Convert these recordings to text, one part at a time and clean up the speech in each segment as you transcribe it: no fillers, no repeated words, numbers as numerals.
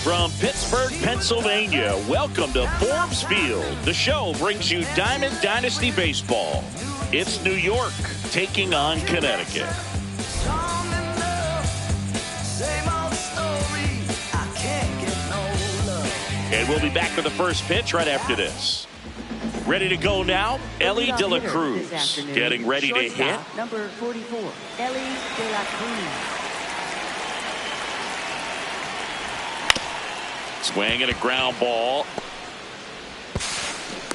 From Pittsburgh, Pennsylvania, welcome to Forbes Field. The show brings you Diamond Dynasty Baseball. It's New York taking on Connecticut. And we'll be back for the first pitch right after this. Ready to go now, Ellie De La Cruz. Getting ready to hit. Number 44, Ellie De La Cruz. Swing and a ground ball.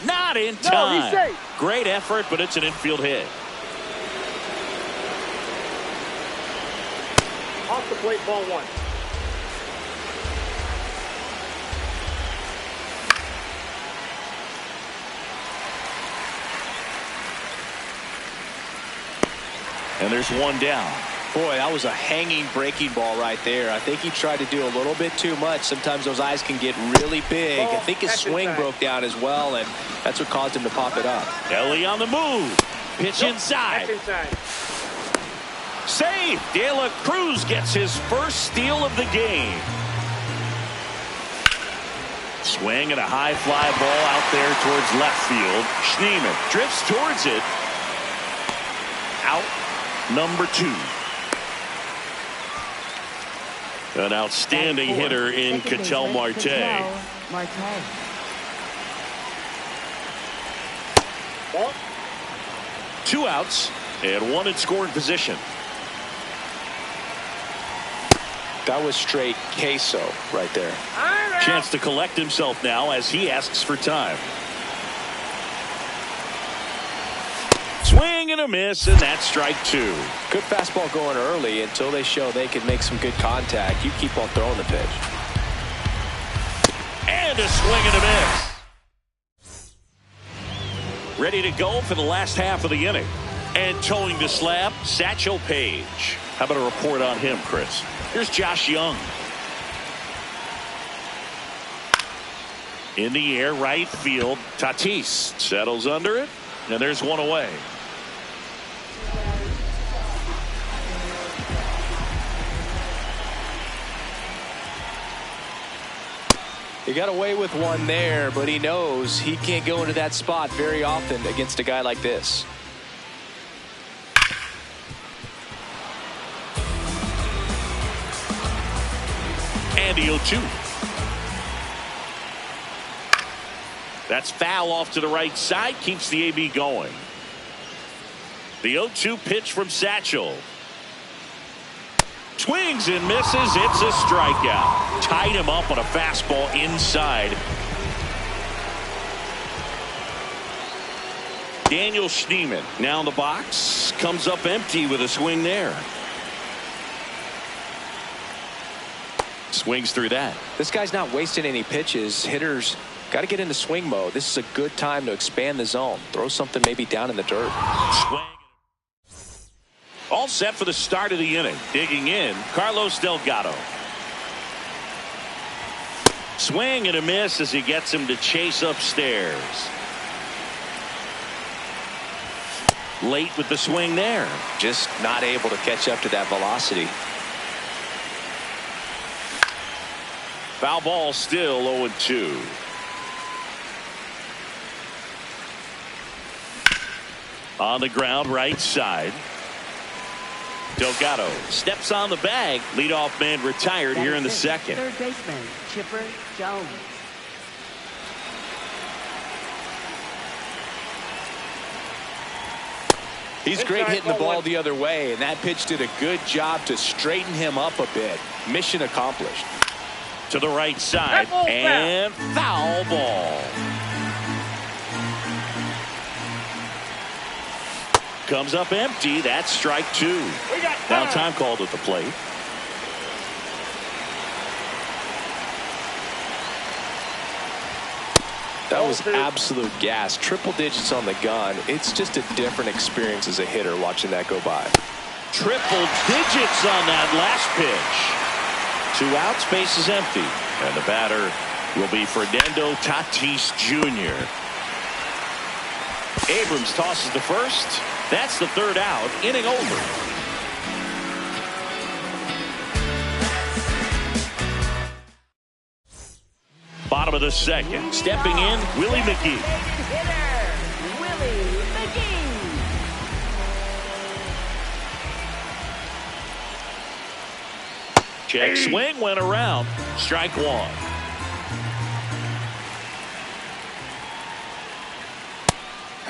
Not in time. No, he's safe. Great effort, but it's an infield hit. Off the plate, ball one. And there's one down. Boy, that was a hanging breaking ball right there. I think he tried to do a little bit too much. Sometimes those eyes can get really big. I think his swing broke down as well, and that's what caused him to pop it up. Ellie on the move. Pitch inside. Save. De La Cruz gets his first steal of the game. Swing and a high fly ball out there towards left field. Schneemann drifts towards it. Out. Number 2. An outstanding hitter in Ketel Marte. Ball. 2 outs and 1 in scoring position. That was straight queso right there. Chance to collect himself now as he asks for time. Swing and a miss, and that's strike 2. Good fastball going early until they show they can make some good contact. You keep on throwing the pitch. And a swing and a miss. Ready to go for the last half of the inning. And towing the slab, Satchel Paige. How about a report on him, Chris? Here's Josh Young. In the air, right field. Tatis settles under it, and there's one away. He got away with one there, but he knows he can't go into that spot very often against a guy like this. And the 0-2. That's foul off to the right side. Keeps the AB going. The 0-2 pitch from Satchel. Swings and misses. It's a strikeout. Tied him up on a fastball inside. Daniel Schneemann now in the box. Comes up empty with a swing there. Swings through that. This guy's not wasting any pitches. Hitters got to get into swing mode. This is a good time to expand the zone. Throw something maybe down in the dirt. Swing. All set for the start of the inning. Digging in, Carlos Delgado. Swing and a miss as he gets him to chase upstairs. Late with the swing there. Just not able to catch up to that velocity. Foul ball still 0-2. On the ground, right side. Delgado steps on the bag. Leadoff man retired here in the second. Third baseman, Chipper Jones. He's great hitting the ball the other way, and that pitch did a good job to straighten him up a bit. Mission accomplished. To the right side, and foul ball. Comes up empty. That's strike 2. Now time called at the plate. That was absolute gas. Triple digits on the gun. It's just a different experience as a hitter watching that go by. Triple digits on that last pitch. 2 outs, base is empty. And the batter will be Fernando Tatis Jr. Abrams tosses the first. That's the 3rd out. Inning over. Bottom of the second. Stepping in, Willie McGee. Hitter, Willie McGee. Check swing went around. Strike one.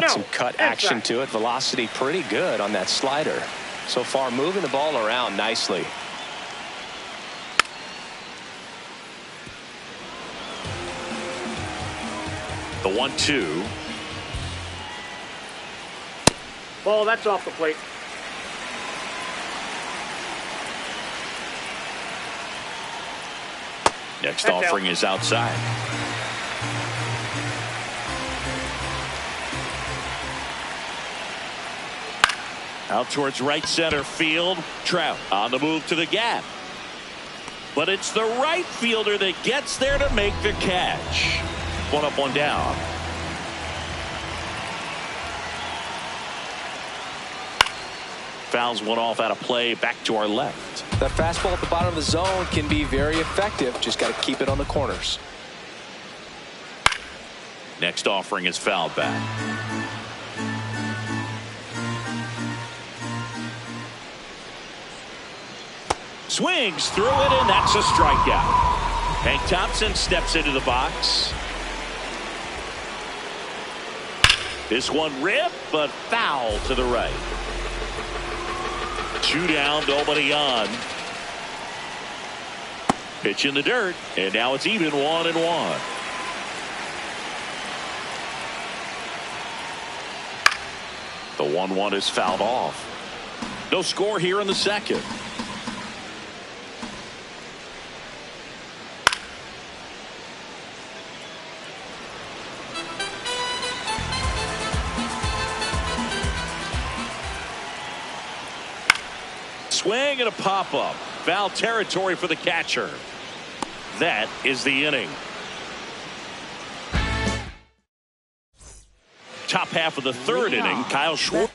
Got some cut action to it. Velocity pretty good on that slider. So far moving the ball around nicely. The 1-2. Ball, that's off the plate. Next That's offering out. is outside. Out towards right center field. Trout on the move to the gap. But it's the right fielder that gets there to make the catch. One up, one down. Fouls one off out of play. Back to our left. That fastball at the bottom of the zone can be very effective. Just got to keep it on the corners. Next offering is fouled back. Swings through it, and that's a strikeout. Hank Thompson steps into the box. This one ripped, but foul to the right. 2 down, nobody on. Pitch in the dirt, and now it's even 1-1. The 1-1 is fouled off. No score here in the second. Swing and a pop-up. Foul territory for the catcher. That is the inning. Top half of the third inning, Kyle Schwarber.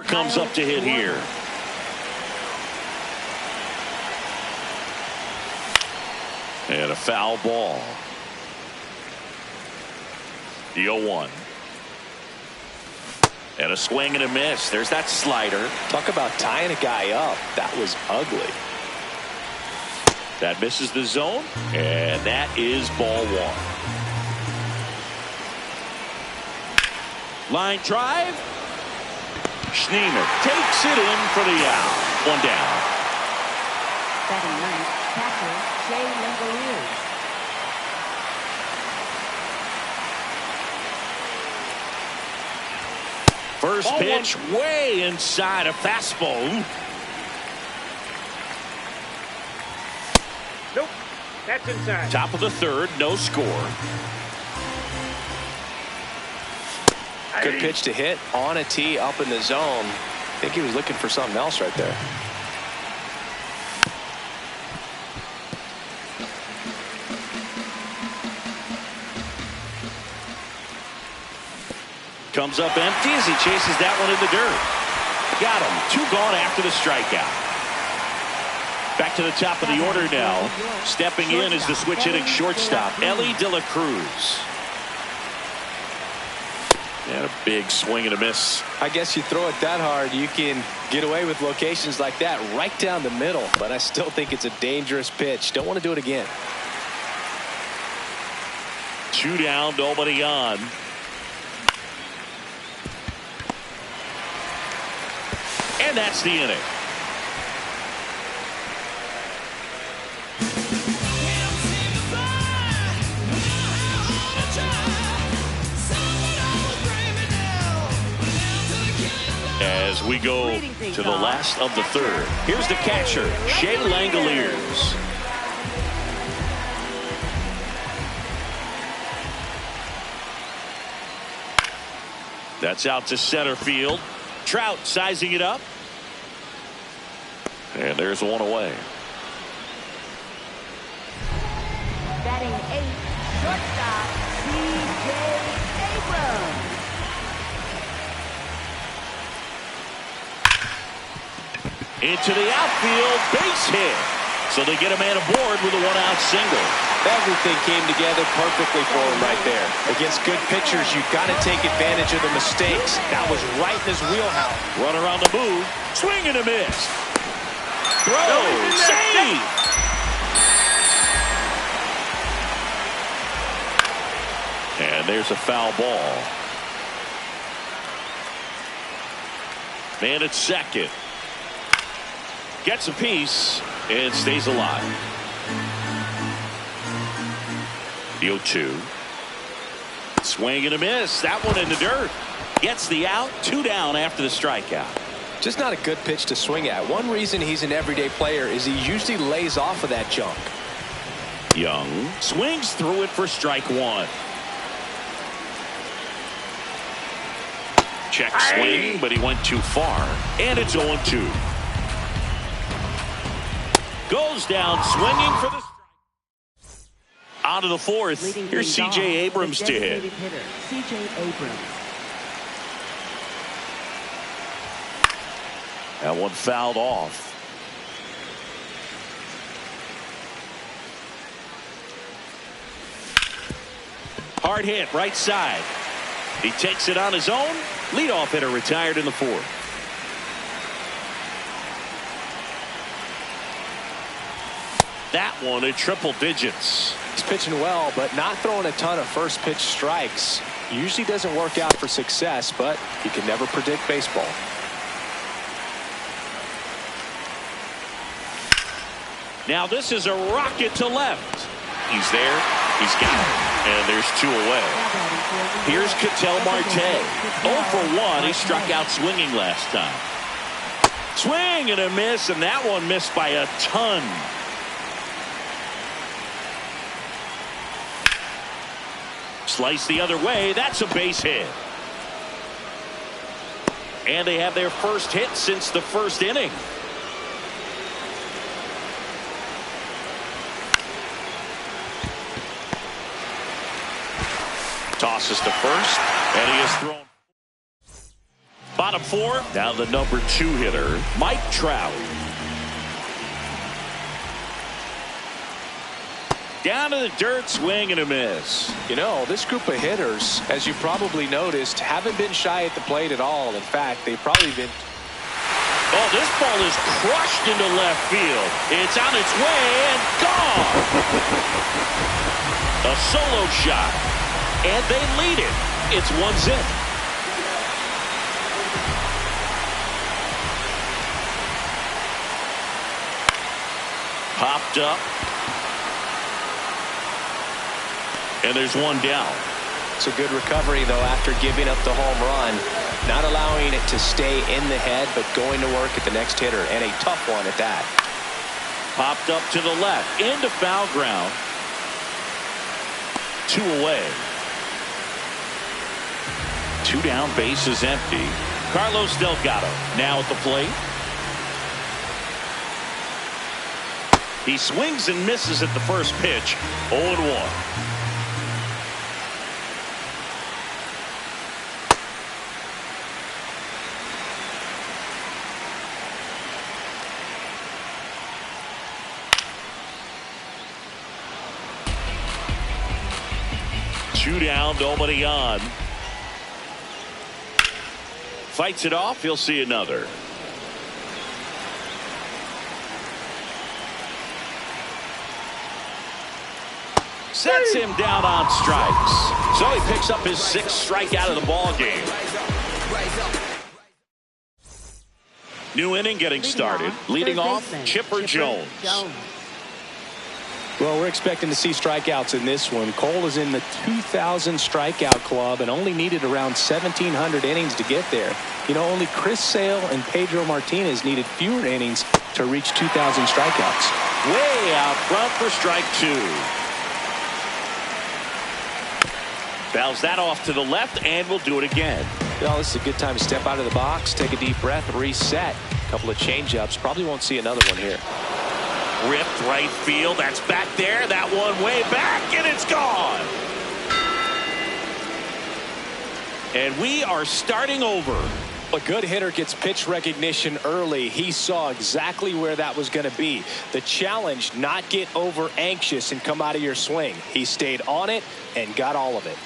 Comes up to hit here. And a foul ball. The 0-1. And a swing and a miss. There's that slider. Talk about tying a guy up. That was ugly. That misses the zone. And that is ball one. Line drive. Schneemer takes it in for the out. One down. Batting ninth, catcher Shea Langoliers. First Ball pitch way inside a fastball. Nope. That's inside. Top of the third, no score. Good pitch to hit on a tee up in the zone. I think he was looking for something else right there. Comes up empty as he chases that one in the dirt. Got him. 2 gone after the strikeout. Back to the top of the order now. Stepping in is the switch hitting shortstop, Ellie De La Cruz. And a big swing and a miss. I guess you throw it that hard, you can get away with locations like that right down the middle. But I still think it's a dangerous pitch. Don't want to do it again. 2 down, nobody on. And that's the inning. As we go to the last of the third. Here's the catcher, Shea Langoliers. That's out to center field. Trout sizing it up. And there's one away. Batting 8th, shortstop, C.J. Abrams. Into the outfield, base hit. So they get a man aboard with a one-out single. Everything came together perfectly for him right there. Against good pitchers, you've got to take advantage of the mistakes. That was right in his wheelhouse. Runner on the move, swing and a miss. Throw, save. And there's a foul ball. Man at second. Gets a piece and stays alive. The 0-2. Swing and a miss. That one in the dirt. Gets the out. 2 down after the strikeout. Just not a good pitch to swing at. One reason he's an everyday player is he usually lays off of that junk. Young swings through it for strike 1. Check swing, but he went too far. And it's 0-2. Goes down swinging for the strike. Out of the 4th. Here's C.J. Abrams to hit. C.J. Abrams. That one fouled off. Hard hit right side. He takes it on his own. Leadoff hitter retired in the 4th. That one in triple digits. He's pitching well, but not throwing a ton of first pitch strikes. Usually doesn't work out for success, but you can never predict baseball. Now this is a rocket to left. He's there. He's got it. And there's 2 away. Here's Ketel Marte. 0 for 1. He struck out swinging last time. Swing and a miss, and that one missed by a ton. Slice the other way. That's a base hit. And they have their first hit since the 1st inning. Tosses to first, and he is thrown. Bottom 4, now the number 2 hitter, Mike Trout. Down to the dirt, swing and a miss. You know, this group of hitters, as you probably noticed, haven't been shy at the plate at all. In fact, they've probably been. Oh, this ball is crushed into left field. It's on its way and gone. A solo shot. And they lead it. It's 1-0. Popped up. And there's 1 down. It's a good recovery, though, after giving up the home run. Not allowing it to stay in the head, but going to work at the next hitter. And a tough one at that. Popped up to the left. Into foul ground. 2 away. 2 down, base is empty. Carlos Delgado now at the plate. He swings and misses at the first pitch. 0-1. Two down, nobody on. Fights it off. He'll see another. Sets him down on strikes. So he picks up his 6th strikeout of the ball game. New inning getting started. Leading off, Chipper Jones. Well, we're expecting to see strikeouts in this one. Cole is in the 2,000 strikeout club and only needed around 1,700 innings to get there. You know, only Chris Sale and Pedro Martinez needed fewer innings to reach 2,000 strikeouts. Way out front for strike 2. Fouls that off to the left, and we'll do it again. Well, this is a good time to step out of the box, take a deep breath, reset. A couple of changeups. Probably won't see another one here. Ripped right field. That's back there. That one way back, and it's gone. And we are starting over. A good hitter gets pitch recognition early. He saw exactly where that was going to be. The challenge, not get over anxious and come out of your swing. He stayed on it and got all of it.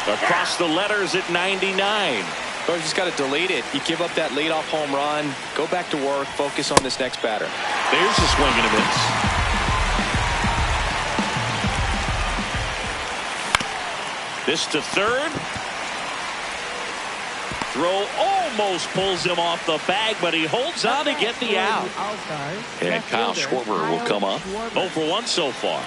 Across the letters at 99. Well, you just got to delete it. You give up that leadoff home run. Go back to work. Focus on this next batter. There's a swing and a miss. This to third. Throw almost pulls him off the bag, but he holds on to get the out. And Kyle Schwarber will come up. 0 for 1 so far.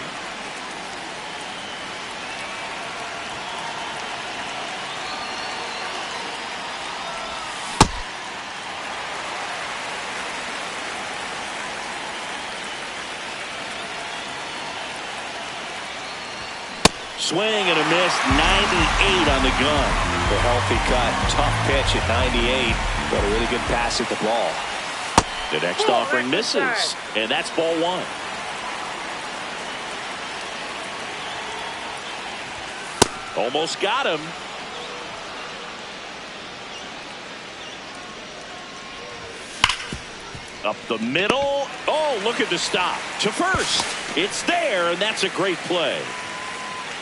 Swing and a miss. 98 on the gun. The healthy cut. Tough pitch at 98. Got a really good pass at the ball. The next offering misses. And that's ball one. Almost got him. Up the middle. Oh, look at the stop. To first. It's there, and that's a great play.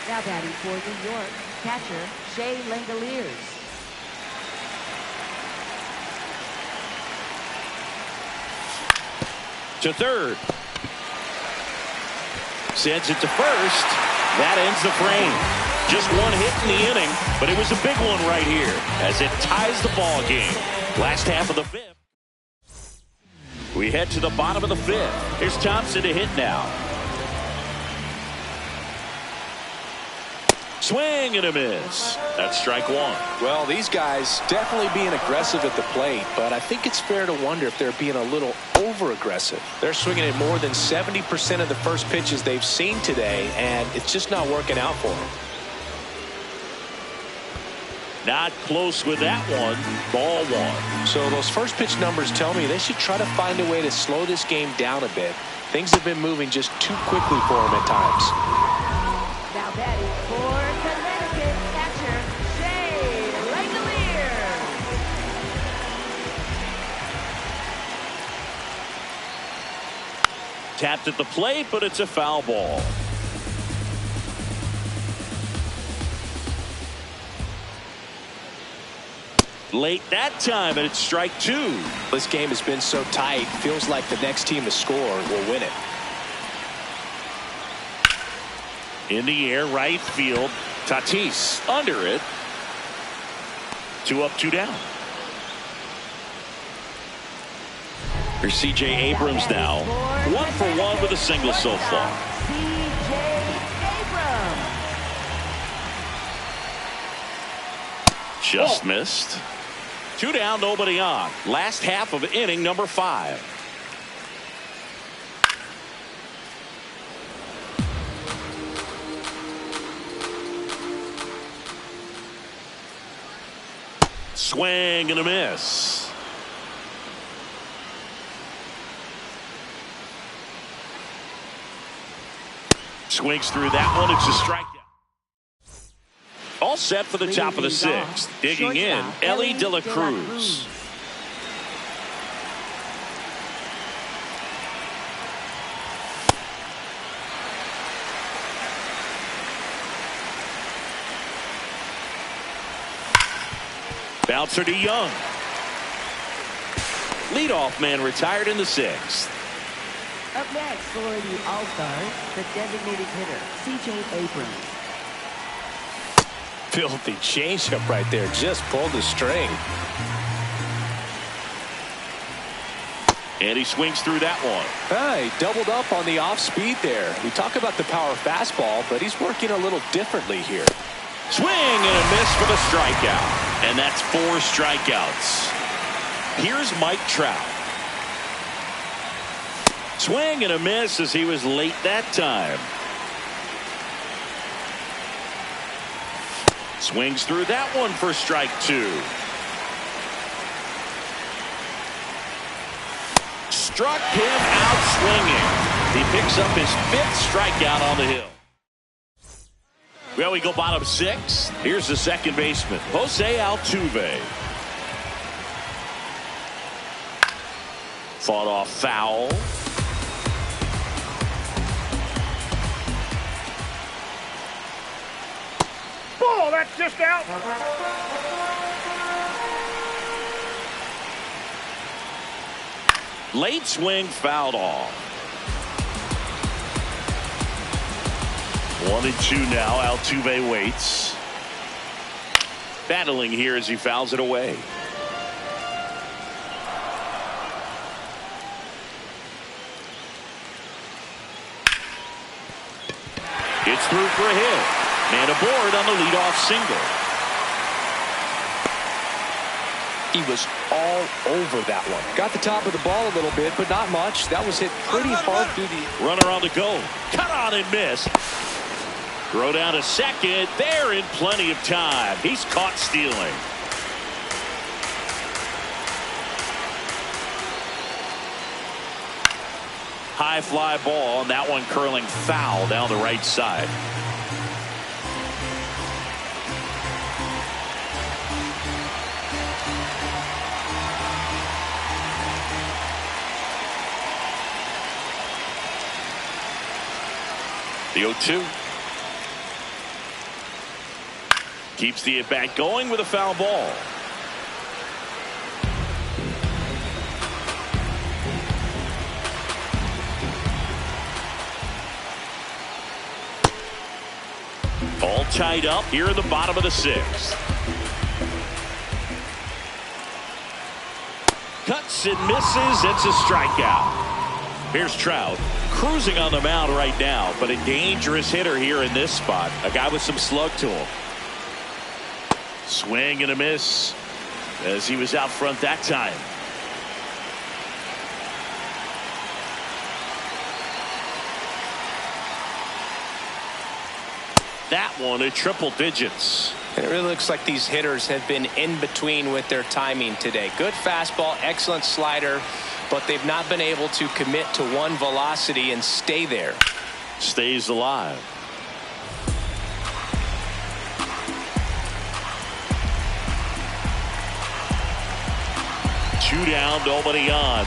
Now batting for New York, catcher Shea Langoliers. To third. Sends it to first. That ends the frame. Just one hit in the inning, but it was a big one right here as it ties the ball game. Last half of the fifth. We head to the bottom of the fifth. Here's Thompson to hit now. Swing and a miss. That's strike one. Well, these guys definitely being aggressive at the plate, but I think it's fair to wonder if they're being a little over-aggressive. They're swinging at more than 70% of the first pitches they've seen today, and it's just not working out for them. Not close with that one. Ball one. So those first pitch numbers tell me they should try to find a way to slow this game down a bit. Things have been moving just too quickly for them at times. Now batting for Connecticut, catcher Shea Langoliers. Tapped at the plate, but it's a foul ball. Late that time, and it's strike two. This game has been so tight, feels like the next team to score will win it. In the air, right field. Tatis under it. 2 up, 2 down. Here's C.J. Abrams now. 1 for 1 with a single so far. C.J. Abrams. Just missed. 2 down, nobody on. Last half of inning number 5. Swing and a miss. Swings through that one. It's a strikeout. All set for the top of the 6th. Digging in, Ellie De La Cruz. Bouncer to Young. Leadoff man retired in the 6th. Up next for the All-Stars, the designated hitter, C.J. Abrams. filthy changeup right there. Just pulled the string. And he swings through that one. He doubled up on the off speed there. We talk about the power fastball, but he's working a little differently here. Swing and a miss for the strikeout. And that's 4 strikeouts. Here's Mike Trout. Swing and a miss as he was late that time. Swings through that one for strike 2. Struck him out swinging. He picks up his 5th strikeout on the hill. Well, we go bottom 6. Here's the second baseman, Jose Altuve. Fought off foul. Ball, that's just out. Late swing fouled off. 1-2 now. Altuve waits. Battling here as he fouls it away. It's through for a hit. Man aboard on the leadoff single. He was all over that one. Got the top of the ball a little bit, but not much. That was hit pretty hard through the... Runner on the go. Cut on and miss. Throw down to second. They're in plenty of time. He's caught stealing. High fly ball, and that one curling foul down the right side. The 0-2. Keeps the at-bat going with a foul ball. All tied up here in the bottom of the 6th. Cuts and misses. It's a strikeout. Here's Trout. Cruising on the mound right now, but a dangerous hitter here in this spot. A guy with some slug to him. Swing and a miss as he was out front that time. That one at triple digits. And it really looks like these hitters have been in between with their timing today. Good fastball, excellent slider, but they've not been able to commit to one velocity and stay there. Stays alive. Two down, nobody on.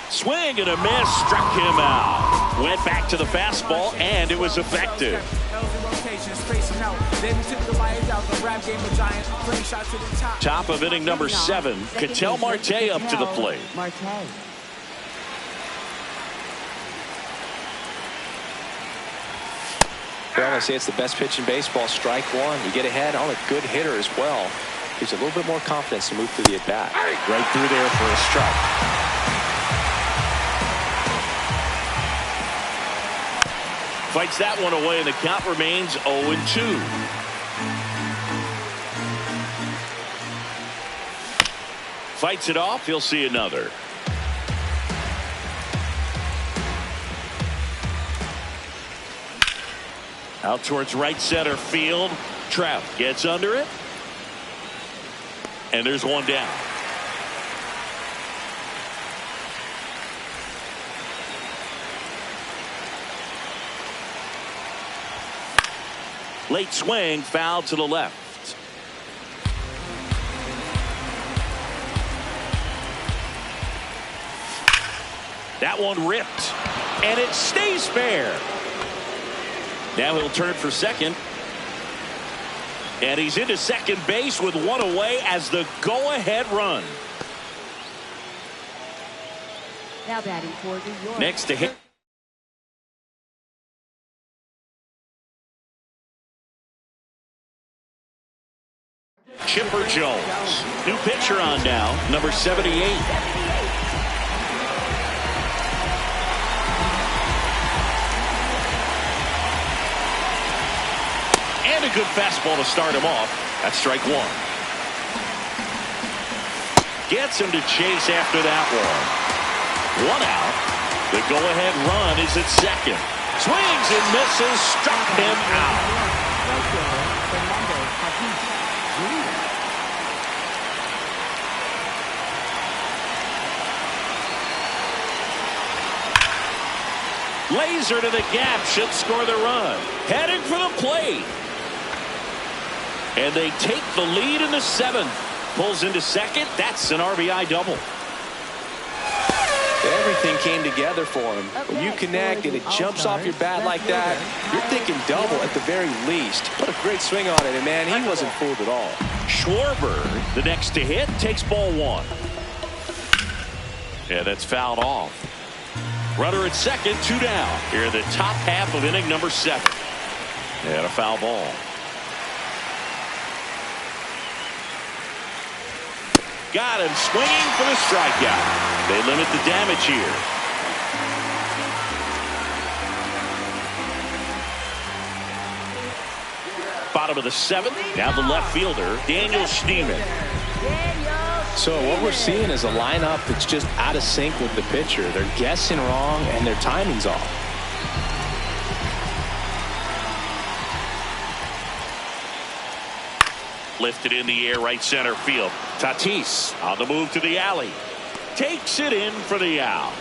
Swing and a miss, struck him out. Went back to the fastball, and it was effective. Top of inning number 7. Ketel Marte up to the plate. Well, I say it's the best pitch in baseball. Strike 1. You get ahead on a good hitter as well. Gives a little bit more confidence to move through the at-bat. Right through there for a strike. Fights that one away, and the count remains 0-2. Fights it off. He'll see another. Out towards right center field. Trout gets under it. And there's one down. Late swing, foul to the left. That one ripped, and it stays fair. Now he'll turn for second. And he's into second base with one away as the go-ahead run. Now batting for New York. Next to hit. Chipper Jones. New pitcher on now, number 78. And a good fastball to start him off. That's strike one. Gets him to chase after that one. One out. The go-ahead run is at second. Swings and misses. Struck him out. Laser to the gap. Should score the run. Heading for the plate. And they take the lead in the seventh. Pulls into second. That's an RBI double. Everything came together for him. When you connect and it jumps off your bat like that, you're thinking double at the very least. Put a great swing on it, and man, he wasn't fooled at all. Schwarber, the next to hit, takes ball one. Yeah, that's fouled off. Runner at second, 2 down. Here in the top half of inning number 7. And a foul ball. Got him swinging for the strikeout. They limit the damage here. Bottom of the 7th. Now the left fielder, Daniel Schneemann. So what we're seeing is a lineup that's just out of sync with the pitcher. They're guessing wrong and their timing's off. Lifted in the air, right center field. Tatis on the move to the alley. Takes it in for the out.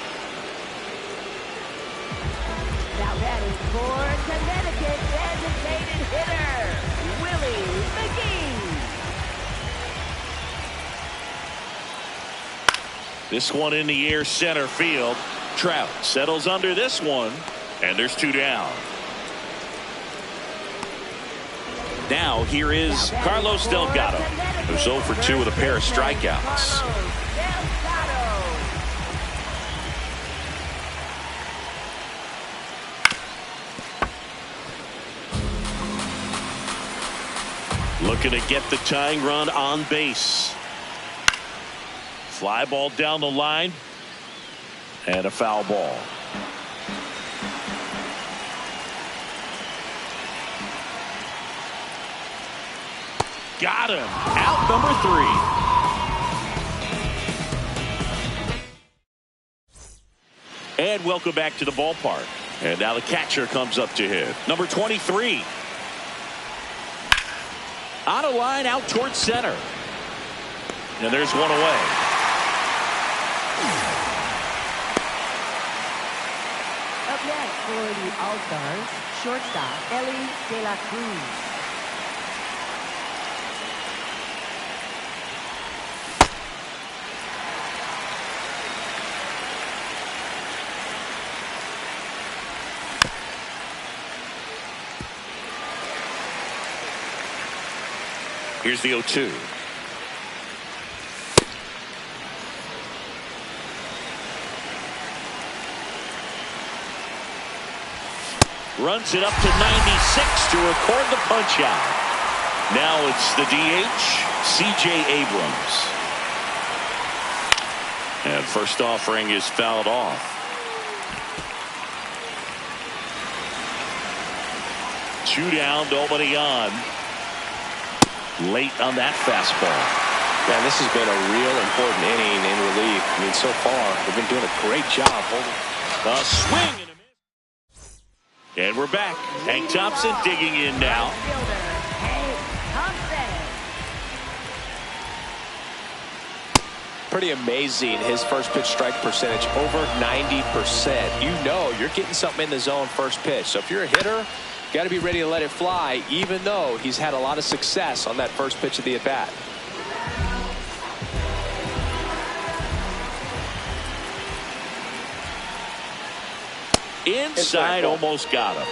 Now batting for Connecticut designated hitter, Willie McGee. This one in the air, center field. Trout settles under this one, and there's 2 down. Now here is Carlos Delgado, who's 0 for 2 with a pair of strikeouts. Looking to get the tying run on base. Fly ball down the line, and a foul ball. Got him. Out number 3. And welcome back to the ballpark. And now the catcher comes up to hit. Number 23. On a line out towards center. And there's one away. Up next for the All-Stars, shortstop Ellie De La Cruz. Here's the 0-2. Runs it up to 96 to record the punch out. Now it's the DH, C.J. Abrams. And first offering is fouled off. Two down, nobody on. Late on that fastball. Man, this has been a real important inning in relief. I mean, so far, they've been doing a great job holding. A swing and a miss. And we're back. Hank Thompson digging in now. Pretty amazing, his first pitch strike percentage, over 90%. You know you're getting something in the zone first pitch. So if you're a hitter, got to be ready to let it fly, even though he's had a lot of success on that first pitch of the at-bat. Inside, almost got him.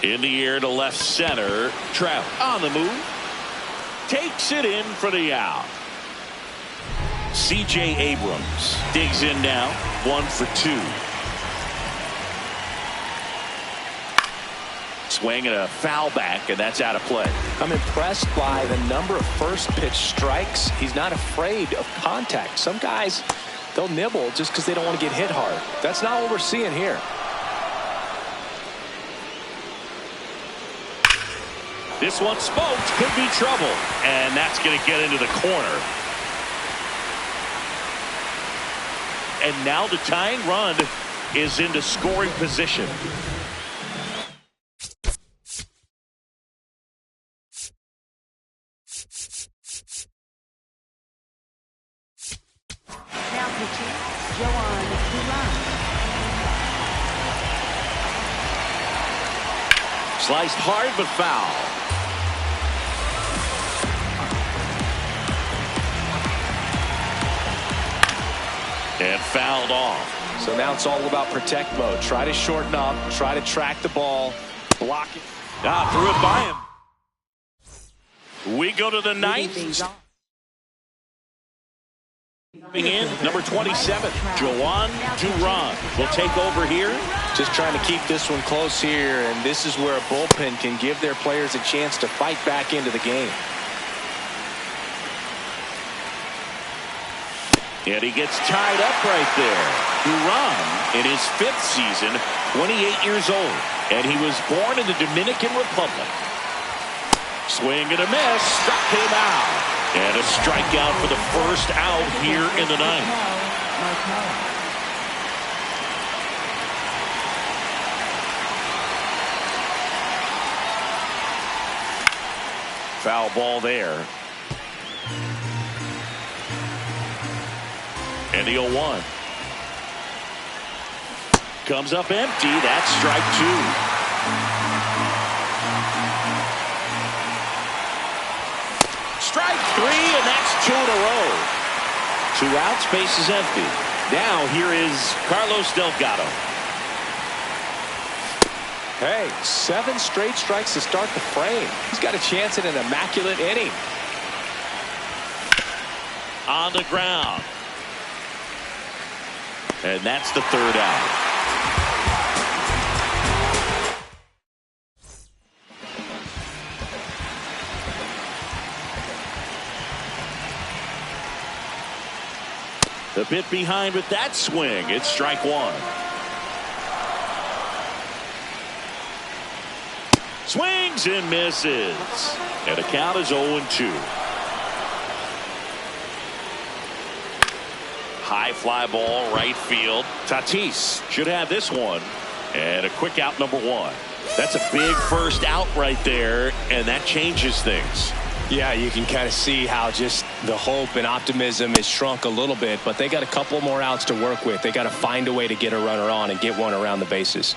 In the air to left center. Trout on the move. Takes it in for the out. C.J. Abrams digs in now. 1 for 2. swing and a foul back, and that's out of play. I'm impressed by the number of first pitch strikes. He's not afraid of contact. Some guys, they'll nibble just because they don't want to get hit hard. That's not what we're seeing here. This one smoked, could be trouble, and that's going to get into the corner. And now the tying run is into scoring position. Now pitching, Joan Duran. Sliced hard but foul. And fouled off. So now it's all about protect mode. Try to shorten up, try to track the ball, block it. Threw it by him. We go to the ninth. In number 27, Joan Duran will take over here. Just trying to keep this one close here, and this is where a bullpen can give their players a chance to fight back into the game. And he gets tied up right there. Duran, in his 5th season, 28 years old, and he was born in the Dominican Republic. Swing and a miss, struck him out. And a strikeout for the first out here in the ninth. Foul ball there. And the 0-1. Comes up empty. That's strike 2. Strike 3, and that's 2 in a row. 2 outs, base is empty. Now here is Carlos Delgado. Hey, 7 straight strikes to start the frame. He's got a chance at an immaculate inning. On the ground. And that's the 3rd out. A bit behind with that swing. It's strike 1. Swings and misses. And the count is 0-2. High fly ball, right field. Tatis should have this one. And a quick out, number 1. That's a big first out right there, and that changes things. Yeah, you can kind of see how just the hope and optimism is shrunk a little bit, but they got a couple more outs to work with. They got to find a way to get a runner on and get one around the bases.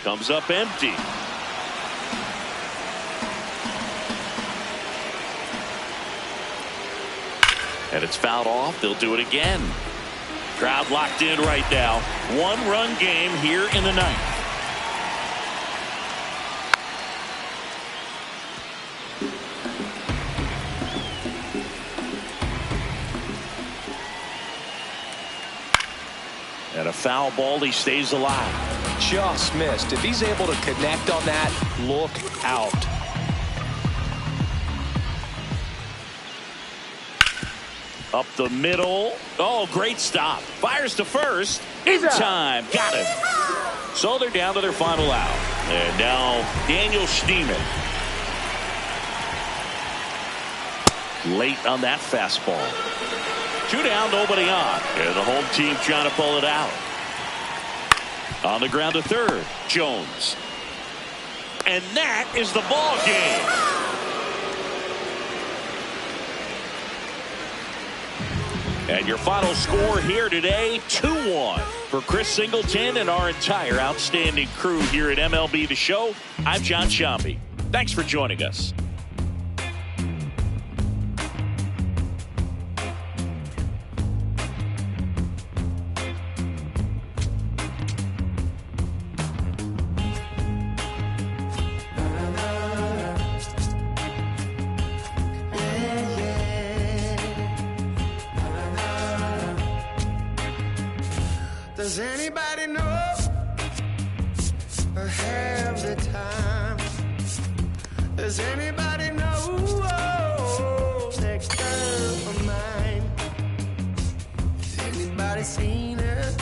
Comes up empty. And it's fouled off. They'll do it again. Crowd locked in right now. 1-run game here in the ninth. And a foul ball, he stays alive. Just missed. If he's able to connect on that, look out. Up the middle. Oh, great stop. Fires to first. In time. Got him. So they're down to their final out. And now Daniel Schneemann. Late on that fastball. 2 down, nobody on. And the home team trying to pull it out. On the ground to third, Jones. And that is the ball game. And your final score here today, 2-1. For Chris Singleton and our entire outstanding crew here at MLB The Show, I'm John Shambi. Thanks for joining us. Does anybody know a hell time. Does anybody know that girl of mine? Has anybody seen her?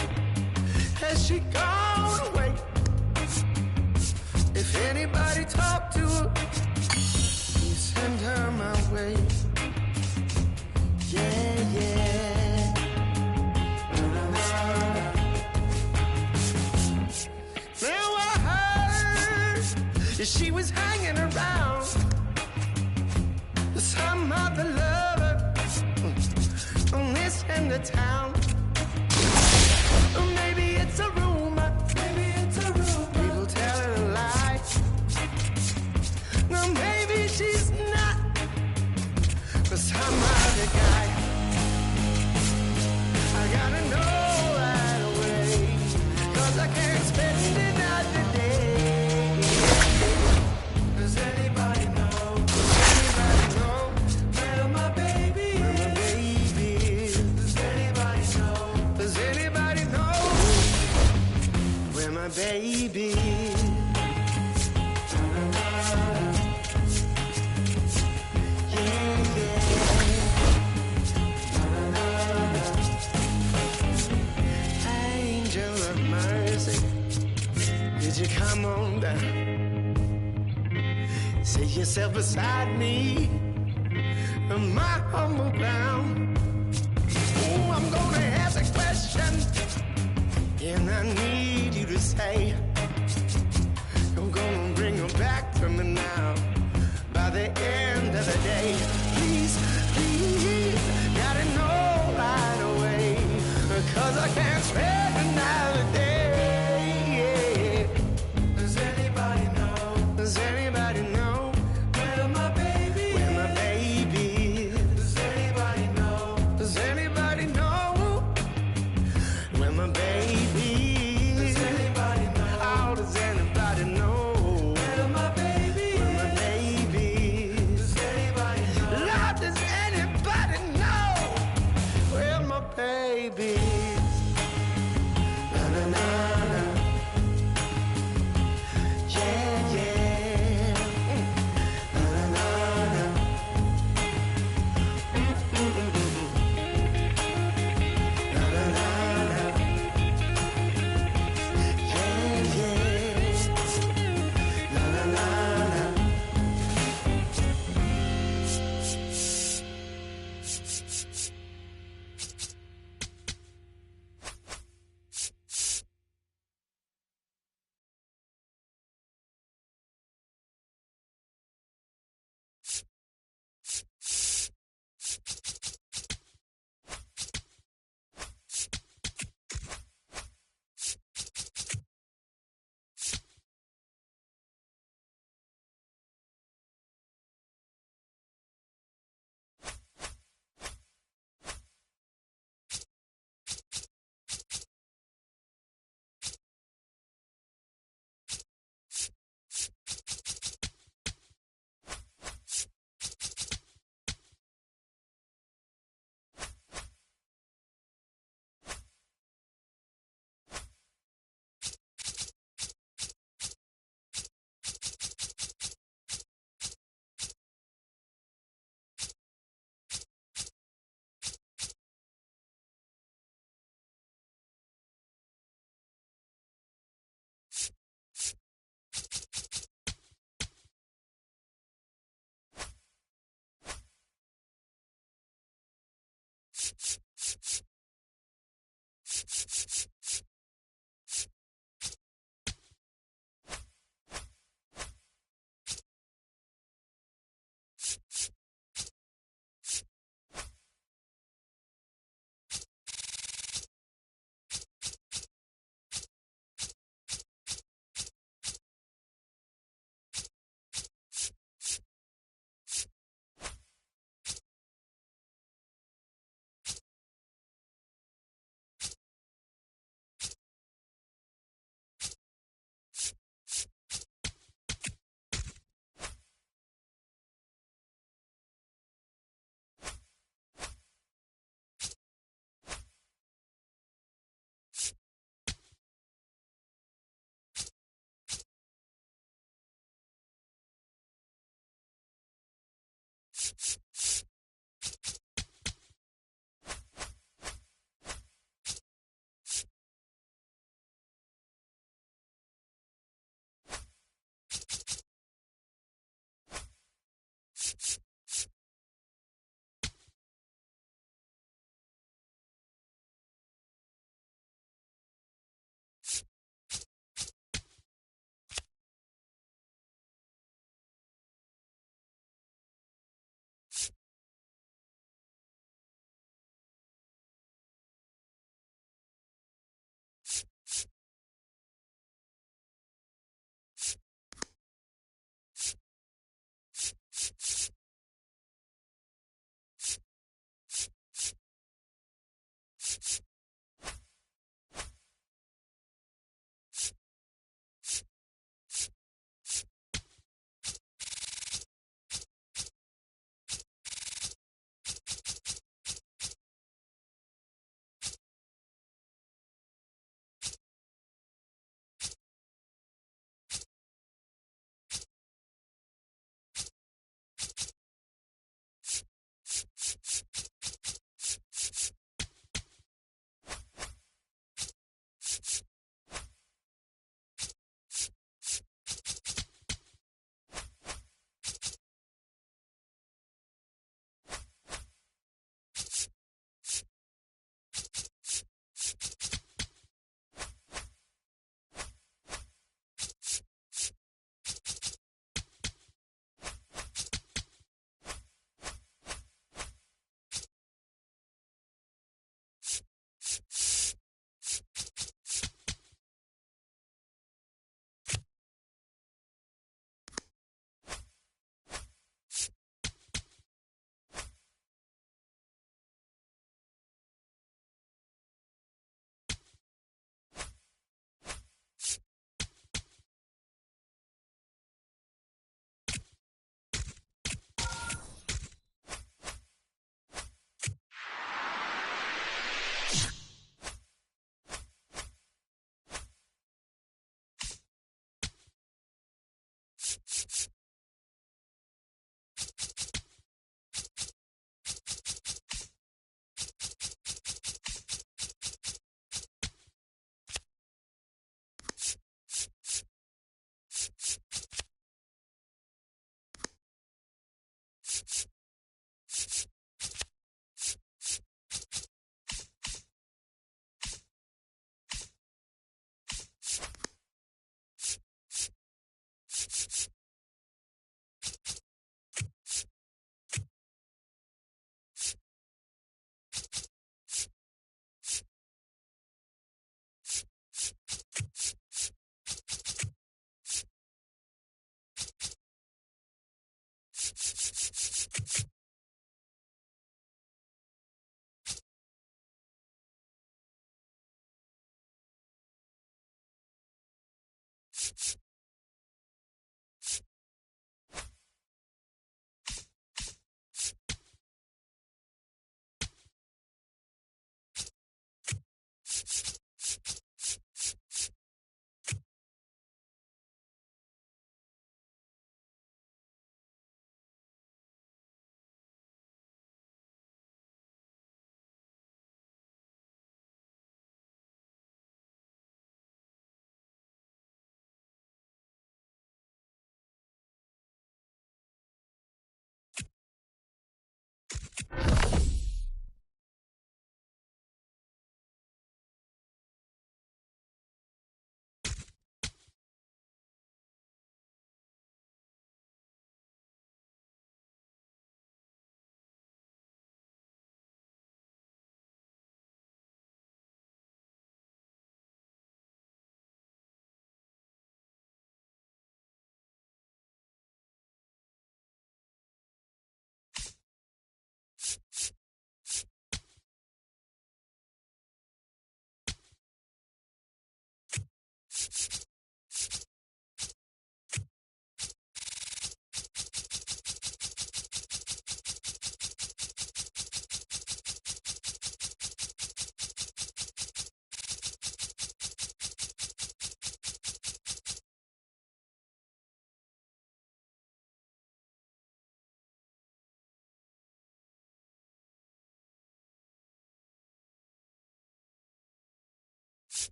Has she gone away? If anybody talked to her, send her my way. Yeah, yeah. Now I heard that she was hanging around some other lover on this end of town. Or maybe it's a rumor. Maybe it's a rumor. People telling a lie. No, maybe she's not for some other guy. I gotta know right away, 'cause I can't spend another day. Does anybody know? Does anybody know where my baby is? Does anybody know? Does anybody know where my baby is? Angel of mercy, did you come on down? Set yourself beside me on my humble ground. Oh, I'm gonna ask a question, and I need you to say, you're gonna bring her back to me now by the end of the day. Please, please, gotta know right away, 'cause I can't spend another day. Does anybody know? Does anybody know where my baby is? Where my baby is? Does anybody know? Does anybody know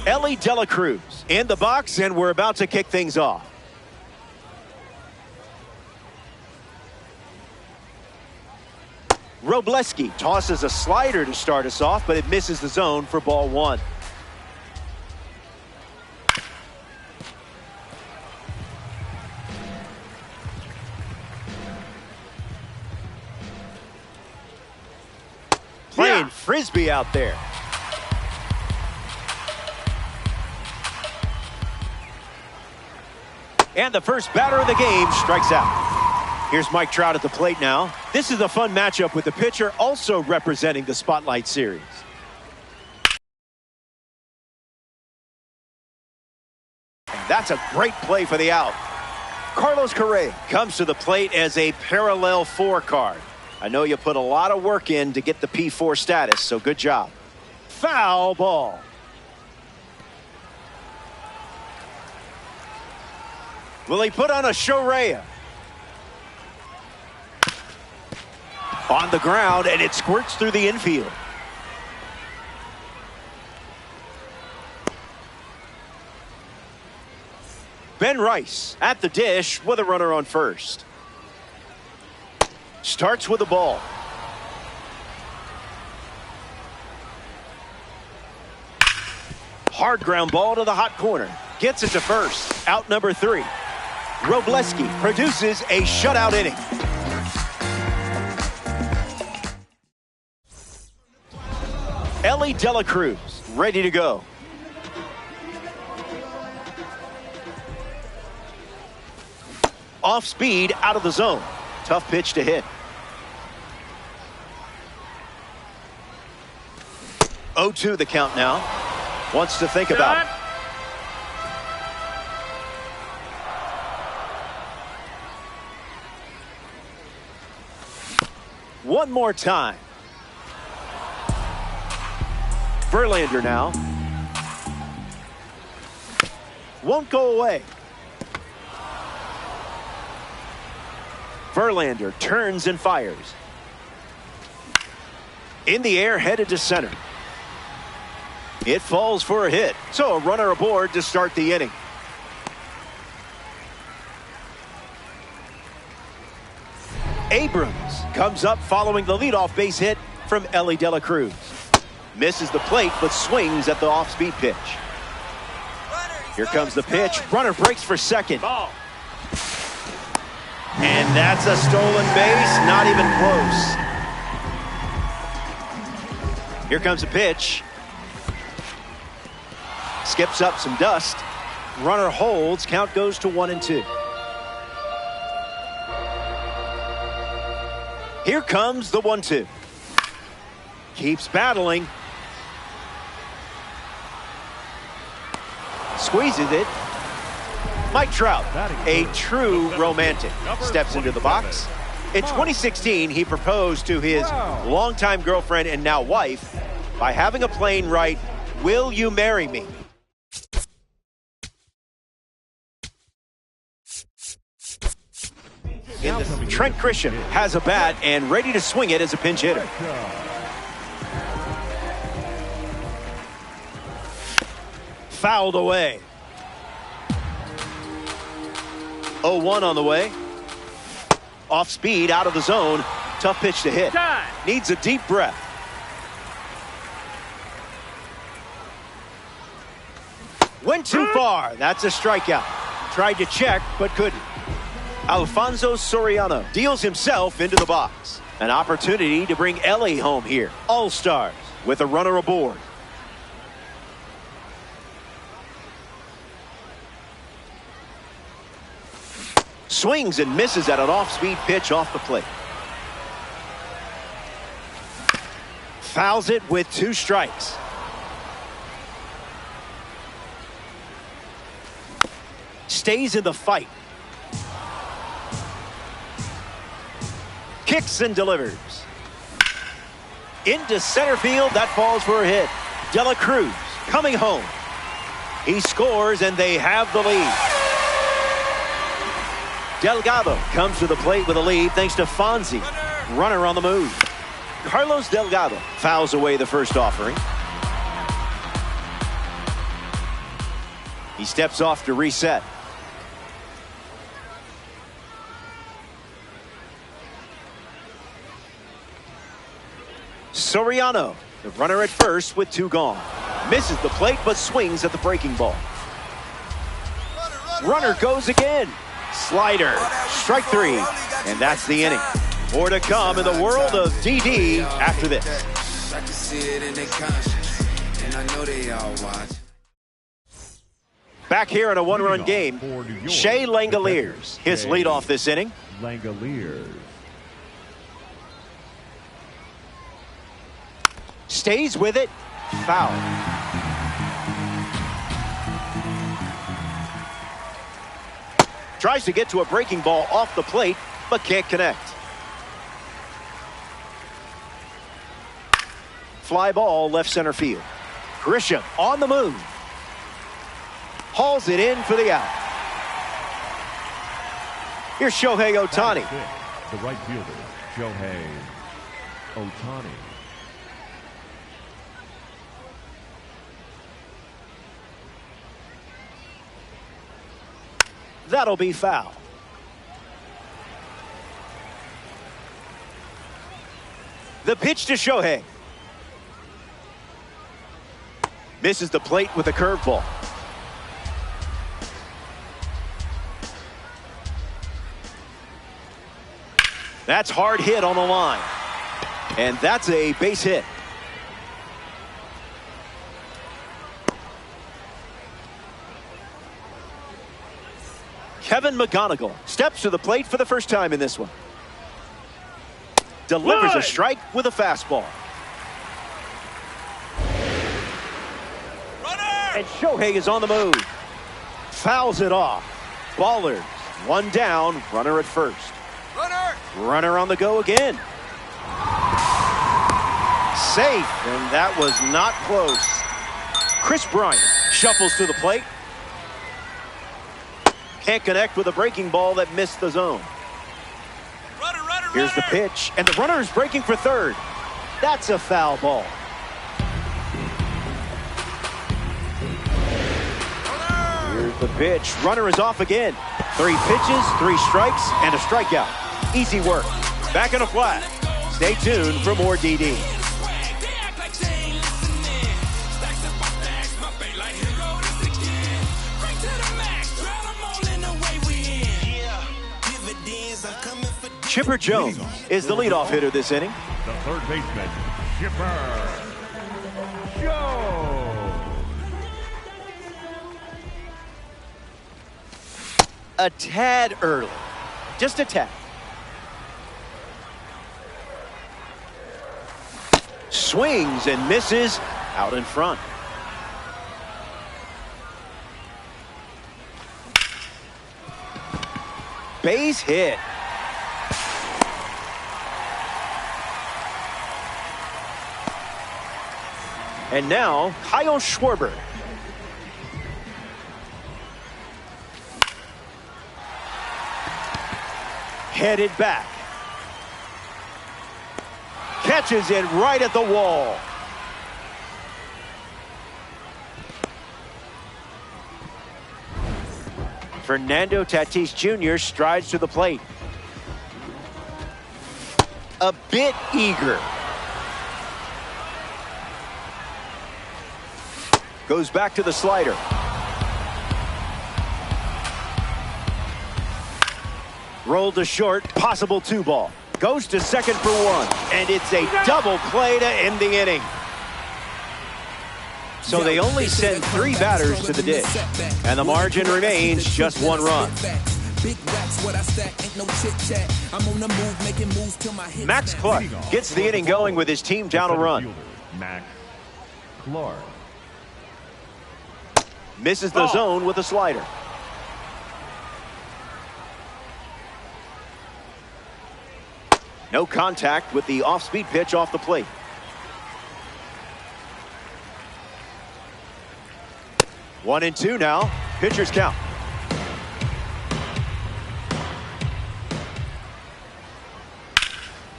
Ellie De La Cruz in the box, and we're about to kick things off. Robleski tosses a slider to start us off, but it misses the zone for ball one. Playing frisbee out there. And the first batter of the game strikes out. Here's Mike Trout at the plate now. This is a fun matchup with the pitcher also representing the Spotlight Series. And that's a great play for the out. Carlos Correa comes to the plate as a parallel 4 card. I know you put a lot of work in to get the P4 status, so good job. Foul ball. Will he put on a Shorea? On the ground, and it squirts through the infield. Ben Rice at the dish with a runner on first. Starts with the ball. Hard ground ball to the hot corner. Gets it to first. Out number 3. Robleski produces a shutout inning. Ellie De La Cruz ready to go. Off speed, out of the zone. Tough pitch to hit. 0-2 the count now. Wants to think about it. One more time. Verlander now. Won't go away. Verlander turns and fires. In the air, headed to center. It falls for a hit, so a runner aboard to start the inning. Abrams comes up following the leadoff base hit from Ellie De La Cruz. Misses the plate, but swings at the off-speed pitch. Here comes the pitch. Runner breaks for second. Ball. And that's a stolen base, not even close. Here comes a pitch. Skips up some dust. Runner holds. Count goes to 1-2. Here comes the 1-2. Keeps battling. Squeezes it. Mike Trout, a true romantic, steps into the box. In 2016, he proposed to his longtime girlfriend and now wife by having a plane write, "Will you marry me?" Trent Grisham has a bat and ready to swing it as a pinch hitter. Fouled away. 0-1 on the way. Off speed, out of the zone. Tough pitch to hit. Time. Needs a deep breath. Went too far. That's a strikeout. Tried to check, but couldn't. Alfonso Soriano deals himself into the box. An opportunity to bring Ellie home here. All-Stars with a runner aboard. Swings and misses at an off-speed pitch off the plate. Fouls it with 2 strikes. Stays in the fight. Kicks and delivers. Into center field. That falls for a hit. De La Cruz coming home. He scores and they have the lead. Delgado comes to the plate with a lead thanks to Fonzie. Runner on the move. Carlos Delgado fouls away the first offering. He steps off to reset. Soriano, the runner at first with 2 gone. Misses the plate but swings at the breaking ball. Runner goes again. Slider, strike 3, and that's the inning. More to come in the world of DD after this. I can see it in their conscience, and I know they all watch. Back here in a 1-run game, Shea Langoliers, his leadoff this inning. Langoliers. Stays with it. Foul. Tries to get to a breaking ball off the plate, but can't connect. Fly ball left center field. Grisham on the move. Hauls it in for the out. Here's Shohei Ohtani. The right fielder, Shohei Ohtani. That'll be foul. The pitch to Shohei. Misses the plate with a curveball. That's hard hit on the line. And that's a base hit. Kevin McGonigal steps to the plate for the first time in this one. Delivers a strike with a fastball. And Shohei is on the move. Fouls it off. Ballers, 1 down, runner at first. Runner on the go again. Safe, and that was not close. Chris Bryant shuffles to the plate. Can't connect with a breaking ball that missed the zone. Here's the pitch, and the runner is breaking for third. That's a foul ball. Here's the pitch. Runner is off again. 3 pitches, 3 strikes, and a strikeout. Easy work. Back in a flat. Stay tuned for more DD. Chipper Jones is the leadoff hitter this inning. The third baseman, Chipper Jones. A tad early. Just a tad. Swings and misses out in front. Base hit. And now, Kyle Schwarber. Headed back. Catches it right at the wall. Fernando Tatis Jr. strides to the plate. a bit eager. Goes back to the slider. Rolled to short, possible 2-ball. Goes to second for 1, and it's a double play to end the inning. So they only send 3 batters to the dish, and the margin remains just 1 run. Max Clark gets the inning going with his team down a run. Max Clark. Misses the zone with a slider. No contact with the off-speed pitch off the plate. One and two now. Pitcher's count.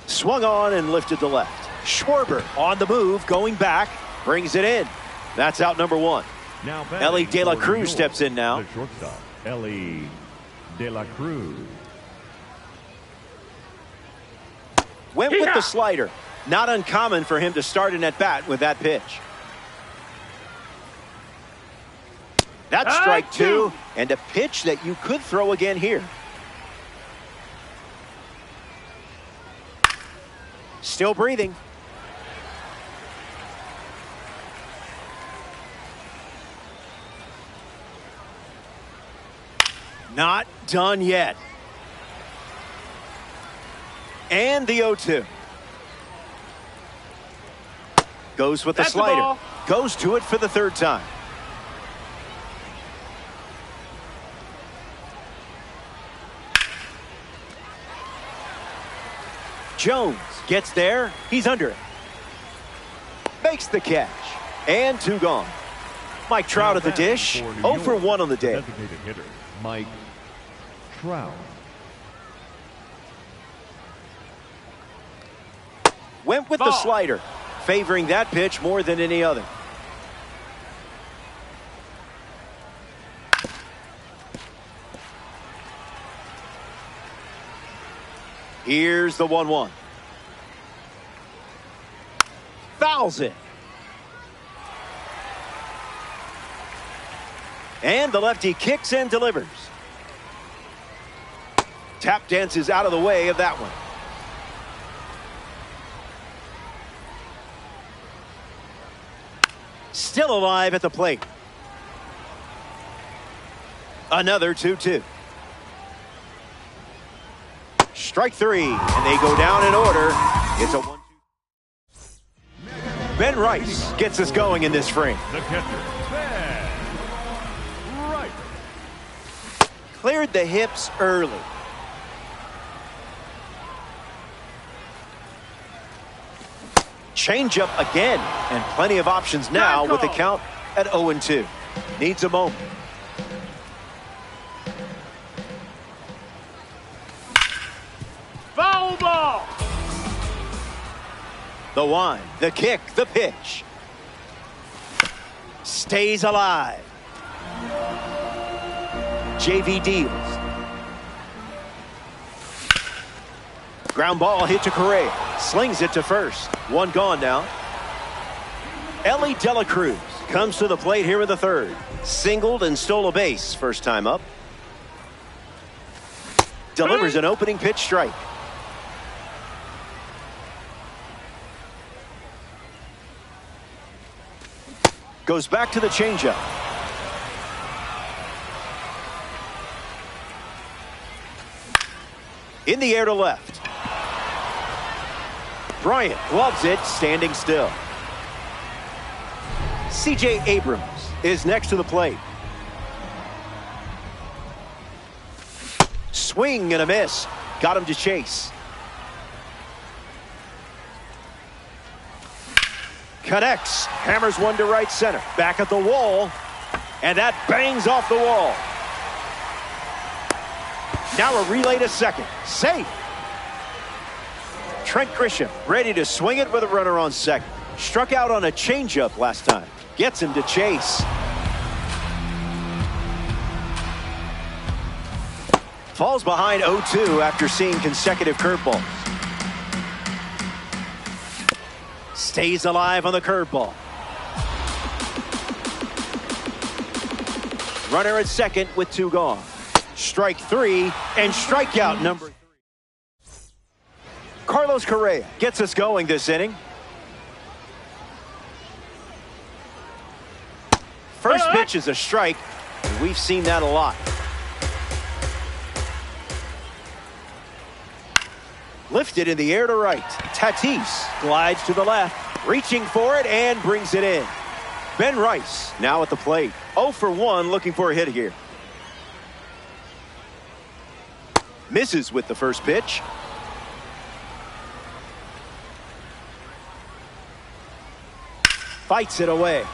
Swung on and lifted to left. Schwarber on the move, going back, brings it in. That's out number 1. Now Ellie De La Cruz steps in now. The shortstop, Ellie De La Cruz. Went with the slider. Not uncommon for him to start an at-bat with that pitch. That's strike 2, and a pitch that you could throw again here. Still breathing. Not done yet. And the 0-2. Goes with the slider. Goes to it for the 3rd time. Jones gets there. He's under it. Makes the catch. And 2 gone. Mike Trout at the dish. 0 for 1 on the day. Designated hitter, Mike Trout. Went with the slider, favoring that pitch more than any other. Here's the 1-1. Fouls it. And the lefty kicks and delivers. Tap dances out of the way of that one. Still alive at the plate. Another 2-2. Strike 3, and they go down in order. It's a 1-2. Ben Rice gets us going in this frame. The catcher, Ben Rice. Cleared the hips early. Change-up again, and plenty of options now with the count at 0-2. Needs a moment. Foul ball. The one, the kick, the pitch. Stays alive. JV deals. Ground ball hit to Correa. Slings it to first. 1 gone now. Ellie De La Cruz comes to the plate here in the 3rd. Singled and stole a base first time up. Delivers an opening pitch strike. Goes back to the changeup. In the air to left. Bryant gloves it, standing still. C.J. Abrams is next to the plate. Swing and a miss. Got him to chase. Connects. Hammers one to right center. Back at the wall. And that bangs off the wall. Now a relay to second. Safe. Trent Grisham ready to swing it with a runner on second. Struck out on a changeup last time. Gets him to chase. Falls behind 0-2 after seeing consecutive curveballs. Stays alive on the curveball. Runner at second with 2 gone. Strike 3 and strikeout number 3. Carlos Correa gets us going this inning. First pitch is a strike, and we've seen that a lot. Lifted in the air to right. Tatis glides to the left, reaching for it and brings it in. Ben Rice now at the plate. 0 for 1, looking for a hit here. Misses with the first pitch. Fights it away.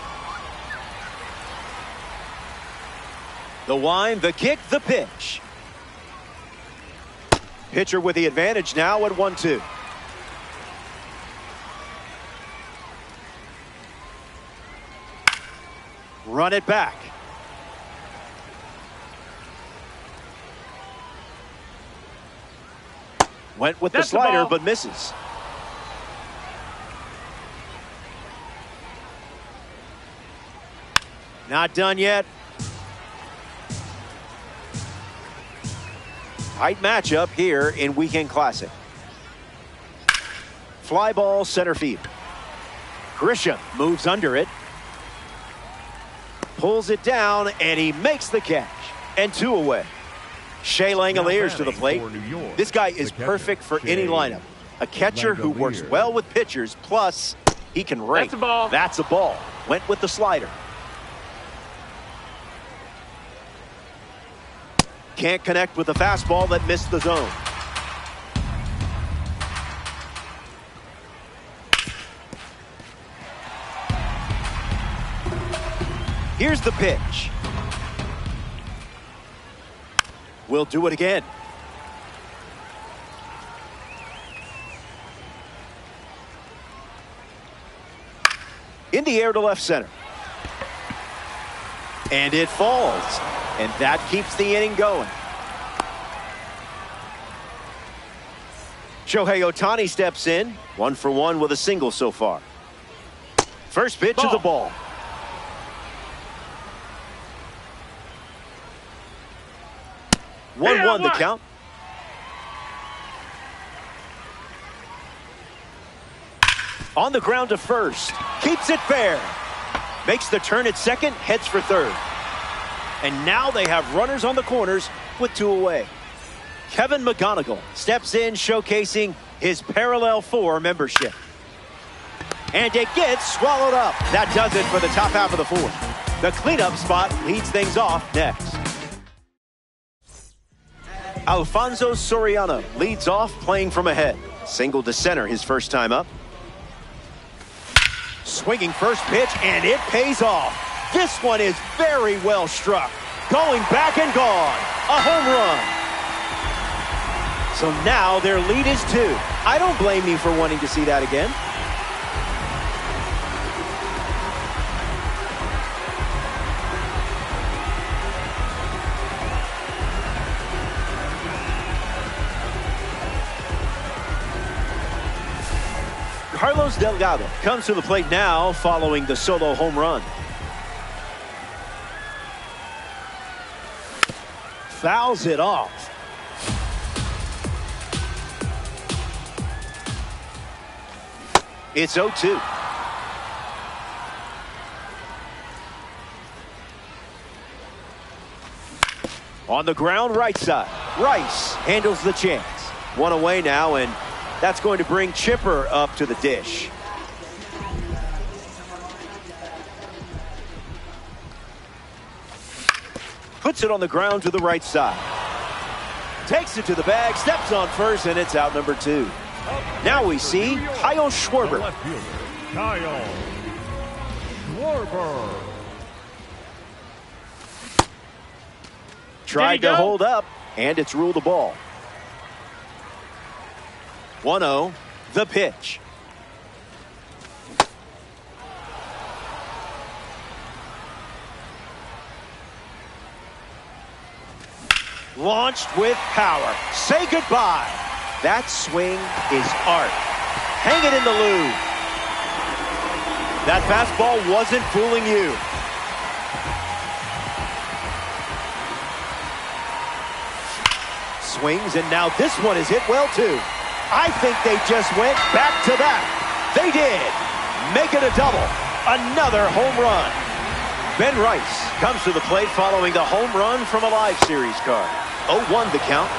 The wind, the kick, the pitch. Pitcher with the advantage now at 1-2. Run it back. Went with the slider, but misses. Not done yet. Tight matchup here in Weekend Classic. Fly ball center field. Grisham moves under it. Pulls it down, and he makes the catch. And 2 away. Shea Langoliers to the plate. This guy is perfect for any lineup. A catcher who works well with pitchers, plus he can rake. That's a ball. That's a ball. Went with the slider. Can't connect with the fastball that missed the zone. Here's the pitch. We'll do it again. In the air to left center. And it falls. And that keeps the inning going. Shohei Ohtani steps in. 1 for 1 with a single so far. First pitch is a ball. Yeah, 1-1 the count. On the ground to first. Keeps it fair. Makes the turn at second. Heads for third. And now they have runners on the corners with 2 away. Kevin McGonigal steps in, showcasing his Parallel 4 membership. And it gets swallowed up. That does it for the top half of the 4th. The cleanup spot leads things off next. Alfonso Soriano leads off, playing from ahead. Single to center his first time up. Swinging first pitch, and it pays off. This one is very well struck. Going back and gone. A home run. So now their lead is 2. I don't blame you for wanting to see that again. Carlos Delgado comes to the plate now following the solo home run. Fouls it off. It's 0-2. On the ground, right side. Rice handles the chance. 1 away now, and that's going to bring Chipper up to the dish. Puts it on the ground to the right side. Takes it to the bag, steps on first, and it's out number 2. Now we see Kyle Schwarber. Left fielder, Kyle Schwarber. Tried to hold up, and it's ruled a ball. 1-0, the pitch. Launched with power. Say goodbye. That swing is art. Hang it in the loop. That fastball wasn't fooling you. Swings, and now this one is hit well, too. I think they just went back-to-back. They did. Make it a double. Another home run. Ben Rice comes to the plate following the home run from a live series card. 0-1 the count.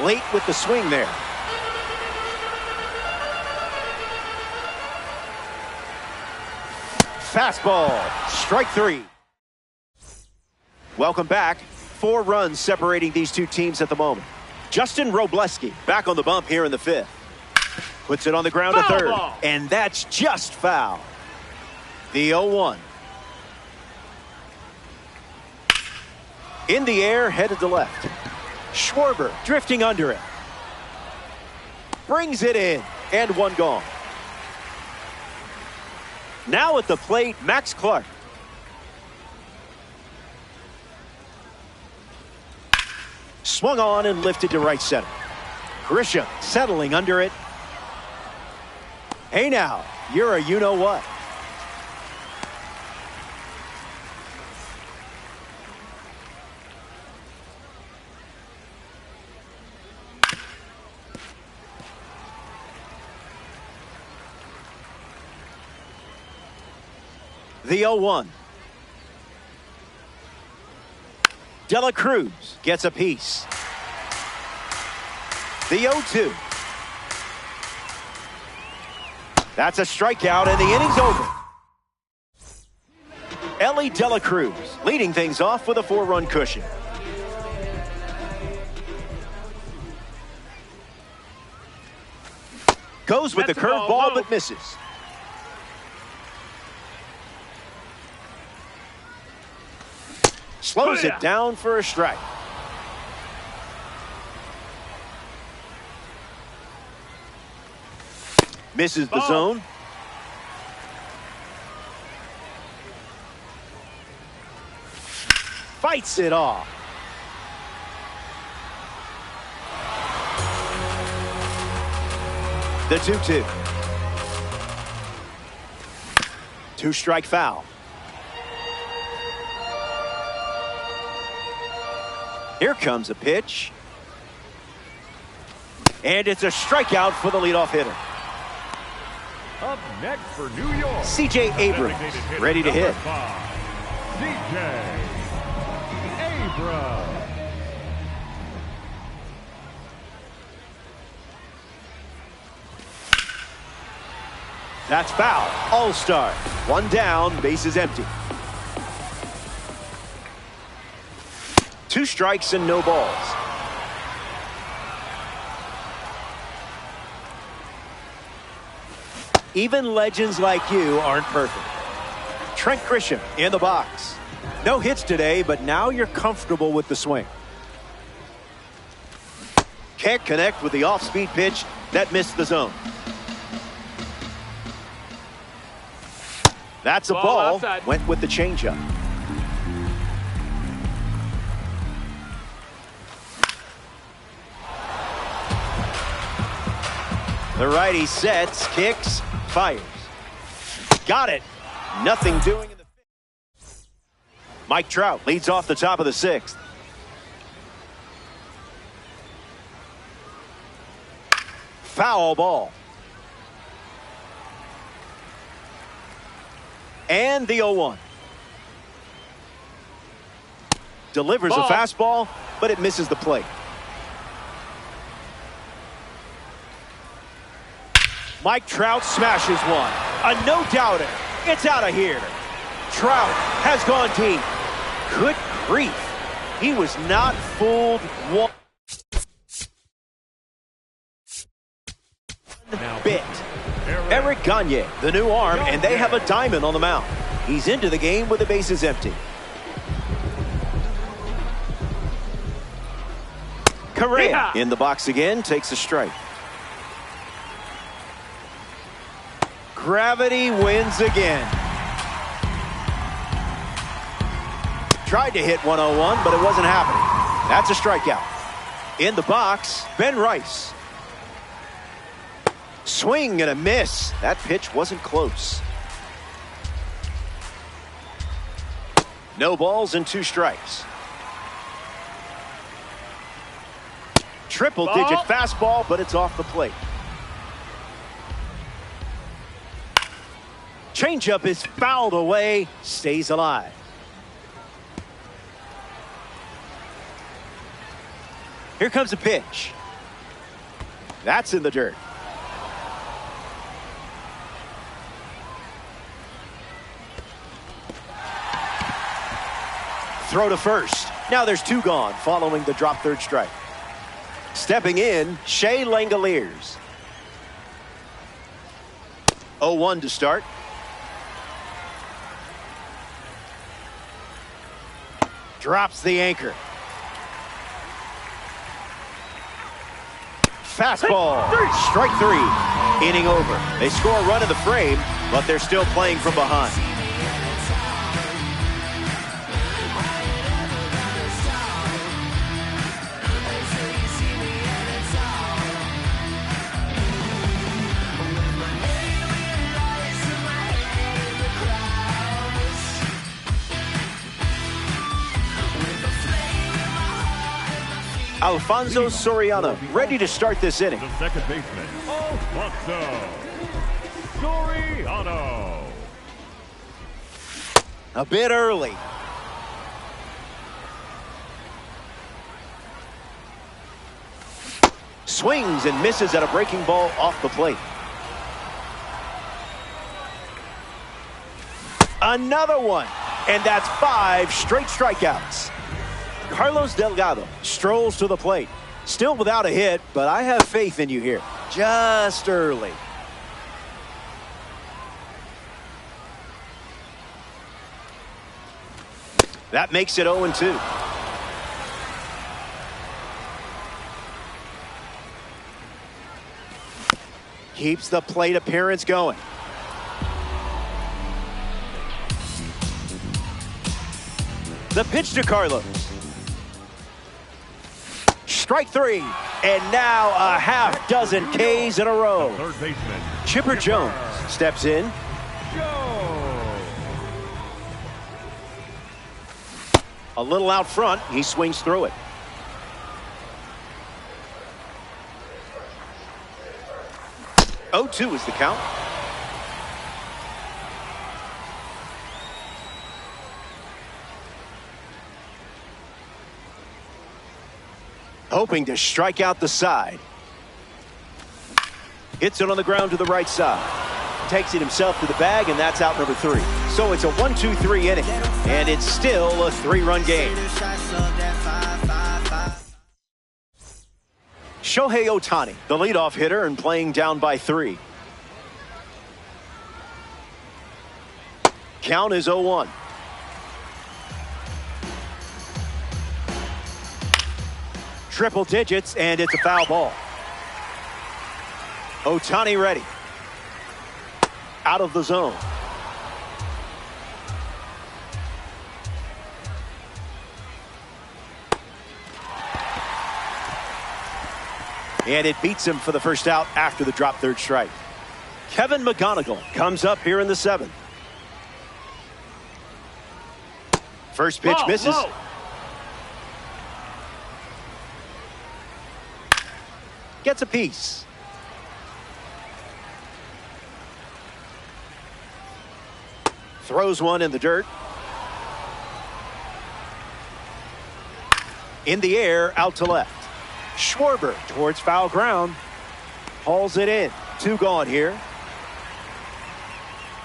Late with the swing there. Fastball. Strike 3. Welcome back. 4 runs separating these two teams at the moment. Justin Robleski back on the bump here in the 5th. Puts it on the ground to third. Ball. And that's just foul. The 0-1. In the air, headed to left. Schwarber drifting under it. Brings it in. And one gone. Now at the plate, Max Clark. Swung on and lifted to right center. Grisham settling under it. Hey now, you're a you-know-what. The 0-1. De La Cruz gets a piece. The 0-2. That's a strikeout, and the inning's over. Ellie De La Cruz leading things off with a 4-run cushion. Goes with the curveball, but misses. Slows it down for a strike. Misses the zone. Fights it off. The 2-2. 2-strike foul. Here comes a pitch. And it's a strikeout for the leadoff hitter. Up next for New York, C.J. Abrams, ready to hit. C.J. Abrams. That's foul. All-star. One down, bases empty. 2 strikes and no balls. Even legends like you aren't perfect. Trent Grisham in the box. No hits today, but now you're comfortable with the swing. Can't connect with the off-speed pitch that missed the zone. That's a ball. Outside. Went with the changeup. The righty sets, kicks, fires. Got it. Nothing doing in the 5th. Mike Trout leads off the top of the 6th. Foul ball. And the 0-1. Delivers a fastball, but it misses the plate. Mike Trout smashes one. A no-doubter. It's out of here. Trout has gone deep. Good grief. He was not fooled one bit. Eric Gagne, the new arm, and they have a diamond on the mound. He's into the game with the bases empty. Correa in the box again, takes a strike. Gravity wins again. Tried to hit 101, but it wasn't happening. That's a strikeout. In the box, Ben Rice. Swing and a miss. That pitch wasn't close. No balls and 2 strikes. Triple-digit fastball, but it's off the plate. Changeup is fouled away, stays alive. Here comes a pitch. That's in the dirt. Throw to first. Now there's 2 gone following the drop third strike. Stepping in, Shea Langoliers. 0-1 to start. Drops the anchor. Fastball. Strike 3. Inning over. They score a run in the frame, but they're still playing from behind. Alfonso Soriano ready to start this inning. The second baseman, Alfonso Soriano. A bit early. Swings and misses at a breaking ball off the plate. Another one. And that's 5 straight strikeouts. Carlos Delgado strolls to the plate. Still without a hit, but I have faith in you here. Just early. That makes it 0-2. Keeps the plate appearance going. The pitch to Carlos. Strike 3, and now a half dozen Ks in a row. Third baseman, Chipper Jones steps in. A little out front, he swings through it. Oh, 2 is the count. Hoping to strike out the side. Hits it on the ground to the right side. Takes it himself to the bag, and that's out number 3. So it's a 1-2-3 inning, and it's still a 3-run game. Shohei Ohtani, the leadoff hitter, and playing down by 3. Count is 0-1. Triple digits, and it's a foul ball. Ohtani ready. Out of the zone. And it beats him for the first out after the drop third strike. Kevin McGonigal comes up here in the 7th. First pitch misses. Whoa. Gets a piece. Throws one in the dirt. In the air, out to left. Schwarber towards foul ground. Hauls it in. 2 gone here.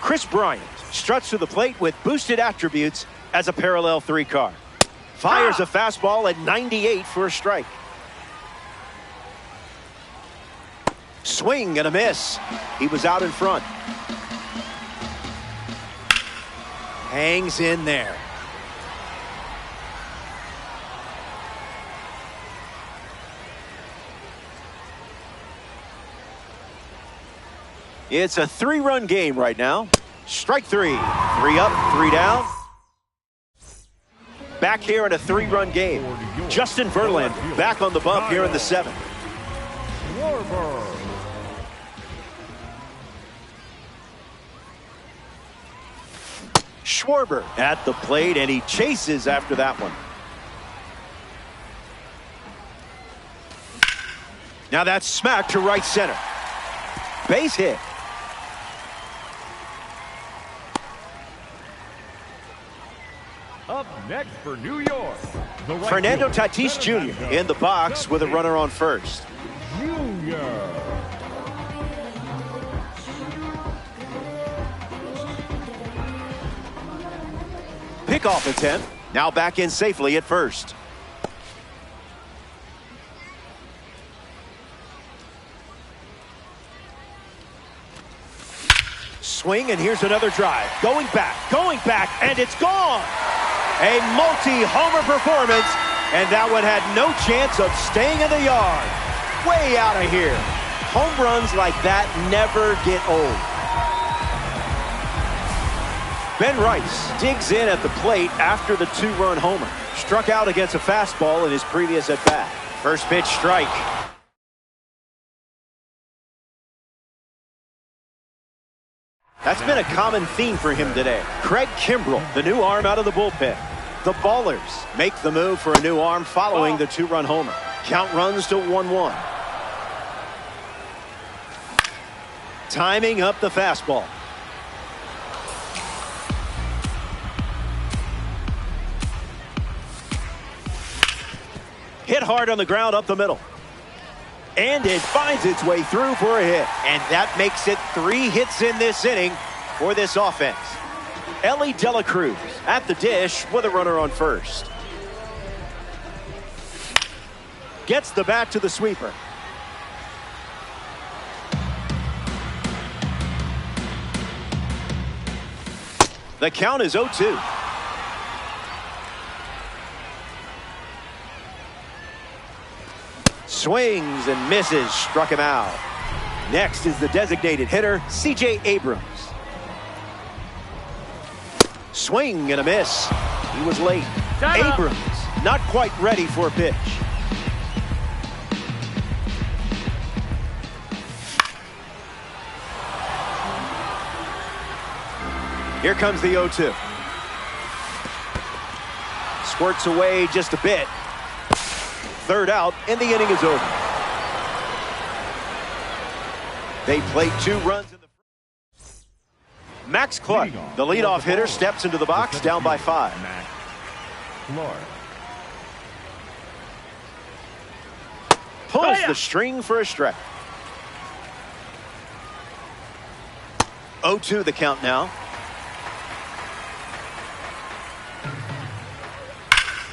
Chris Bryant struts to the plate with boosted attributes as a parallel 3 car. Fires a fastball at 98 for a strike. Swing and a miss. He was out in front. Hangs in there. It's a 3-run game right now. Strike 3. 3 up, 3 down. Back here in a 3-run game. Justin Verlander back on the bump here in the 7th. Schwarber at the plate, and he chases after that one. Now that's smacked to right center. Base hit. Up next for New York, the right Fernando fielder, Tatis Jr. Fernando in the box with a runner on first. Jr. Pickoff attempt. Now back in safely at first. Swing, and here's another drive. Going back, and it's gone. A multi-homer performance, and that one had no chance of staying in the yard. Way out of here. Home runs like that never get old. Ben Rice digs in at the plate after the two-run homer. Struck out against a fastball in his previous at-bat. First pitch strike. That's been a common theme for him today. Craig Kimbrell, the new arm out of the bullpen. The Ballers make the move for a new arm following the two-run homer. Count runs to 1-1. Timing up the fastball. Hit hard on the ground up the middle. And it finds its way through for a hit. And that makes it 3 hits in this inning for this offense. Ellie De La Cruz at the dish with a runner on first. Gets the bat to the sweeper. The count is 0-2. Swings and misses, struck him out. Next is the designated hitter, C.J. Abrams. Swing and a miss. He was late. Abrams not quite ready for a pitch. Here comes the 0-2. Squirts away just a bit. Third out, and the inning is over. They played 2 runs in the first. Max Clark, the leadoff hitter, steps into the box, down by 5. Max Clark. Pulls the string for a strike. 0-2 the count now.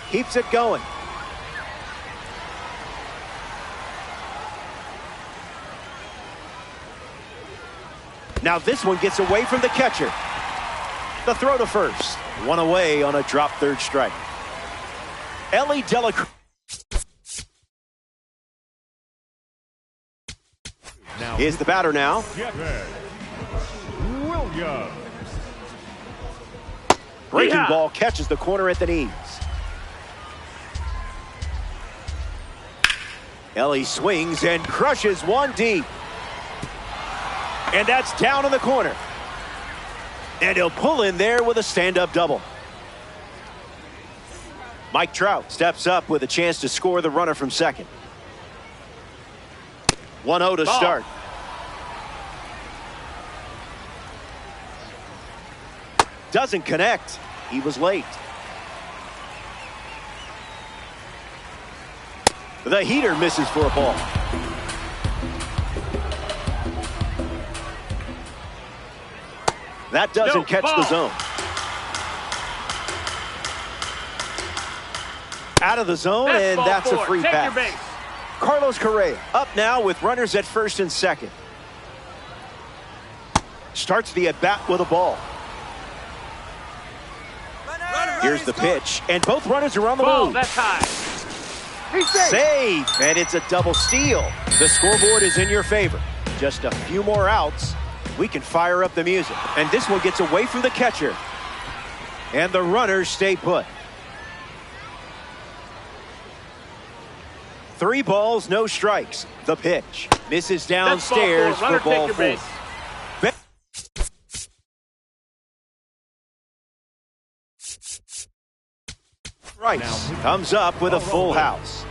Keeps it going. Now this one gets away from the catcher. The throw to first. One away on a drop third strike. Ellie De La Cruz. Is the batter now. Williams. Breaking ball catches the corner at the knees. Ellie swings and crushes one deep. And that's down in the corner. And he'll pull in there with a stand-up double. Mike Trout steps up with a chance to score the runner from second. 1-0 to start. Doesn't connect. He was late. The heater misses for a ball. That doesn't catch the zone. Out of the zone, and that's a free pass. Carlos Correa up now with runners at first and second. Starts the at-bat with a ball. Here's the pitch, and both runners are on the move. That's high. Safe, and it's a double steal. The scoreboard is in your favor. Just a few more outs. We can fire up the music. And this one gets away from the catcher. And the runners stay put. 3 balls, no strikes. The pitch misses downstairs for ball 4. Rice comes up with a full house.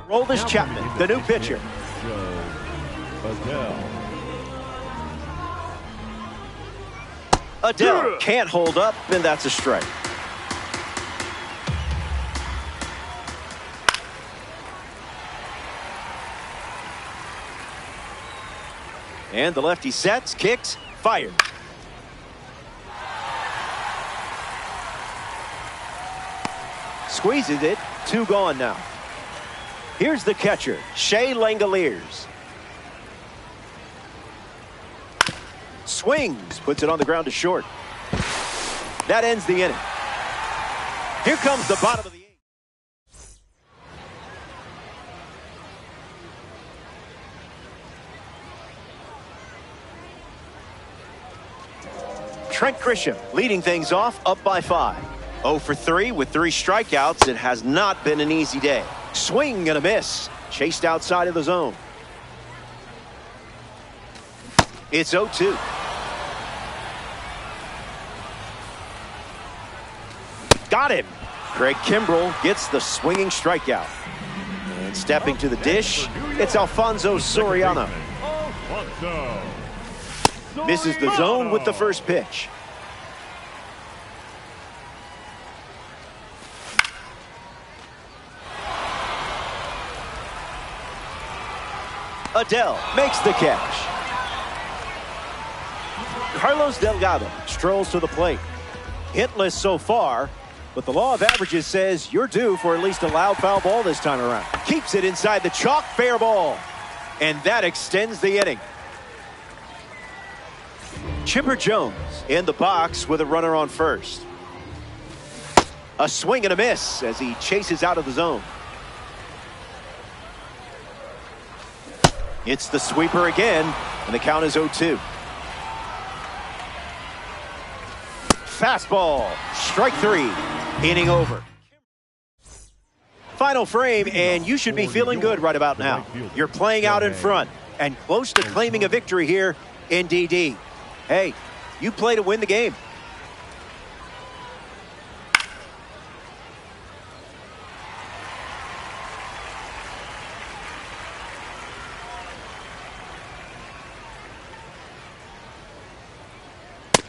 Roldis Chapman, the new pitcher. Adele can't hold up, and that's a strike. And the lefty sets, kicks, fires. Squeezes it, 2 gone now. Here's the catcher, Shea Langoliers. Swings, puts it on the ground to short. That ends the inning. Here comes the bottom of the 8th. Trent Grisham leading things off, up by 5. 0 for 3 with 3 strikeouts. It has not been an easy day. Swing and a miss. Chased outside of the zone. It's 0-2. Got him. Craig Kimbrell gets the swinging strikeout. And stepping to the dish, it's Alfonso Soriano. Misses the zone with the first pitch. Adele makes the catch. Carlos Delgado strolls to the plate. Hitless so far, but the law of averages says you're due for at least a loud foul ball this time around. Keeps it inside the chalk, fair ball. And that extends the inning. Chipper Jones in the box with a runner on first. A swing and a miss as he chases out of the zone. It's the sweeper again, and the count is 0-2. Fastball, strike 3, inning over. Final frame, and you should be feeling good right about now. You're playing out in front and close to claiming a victory here in DD. Hey, you play to win the game.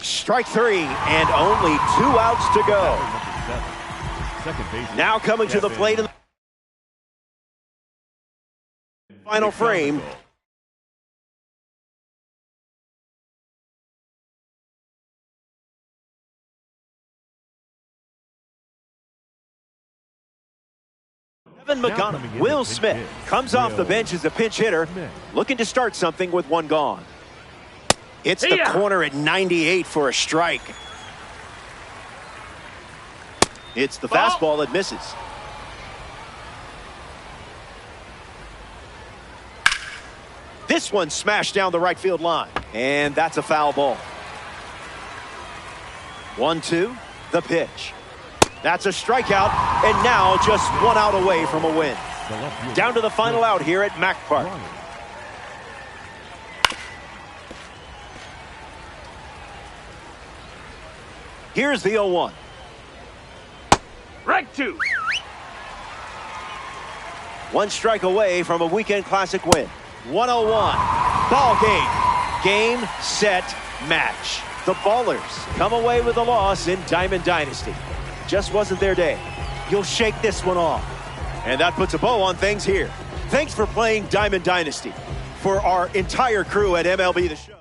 Strike 3, and only 2 outs to go. Now coming to the plate in the final frame. Evan McGonagle. Will Smith comes off the bench as a pinch hitter, looking to start something with 1 gone. It's the corner at 98 for a strike. It's the fastball that misses. This one smashed down the right field line, and that's a foul ball. 1-2, the pitch. That's a strikeout, and now just 1 out away from a win. Down to the final out here at Mac Park. Here's the 0-1. Strike 2. 1 strike away from a weekend classic win. 101. Ball game. Game, set, match. The Ballers come away with a loss in Diamond Dynasty. Just wasn't their day. You'll shake this one off. And that puts a bow on things here. Thanks for playing Diamond Dynasty. For our entire crew at MLB The Show.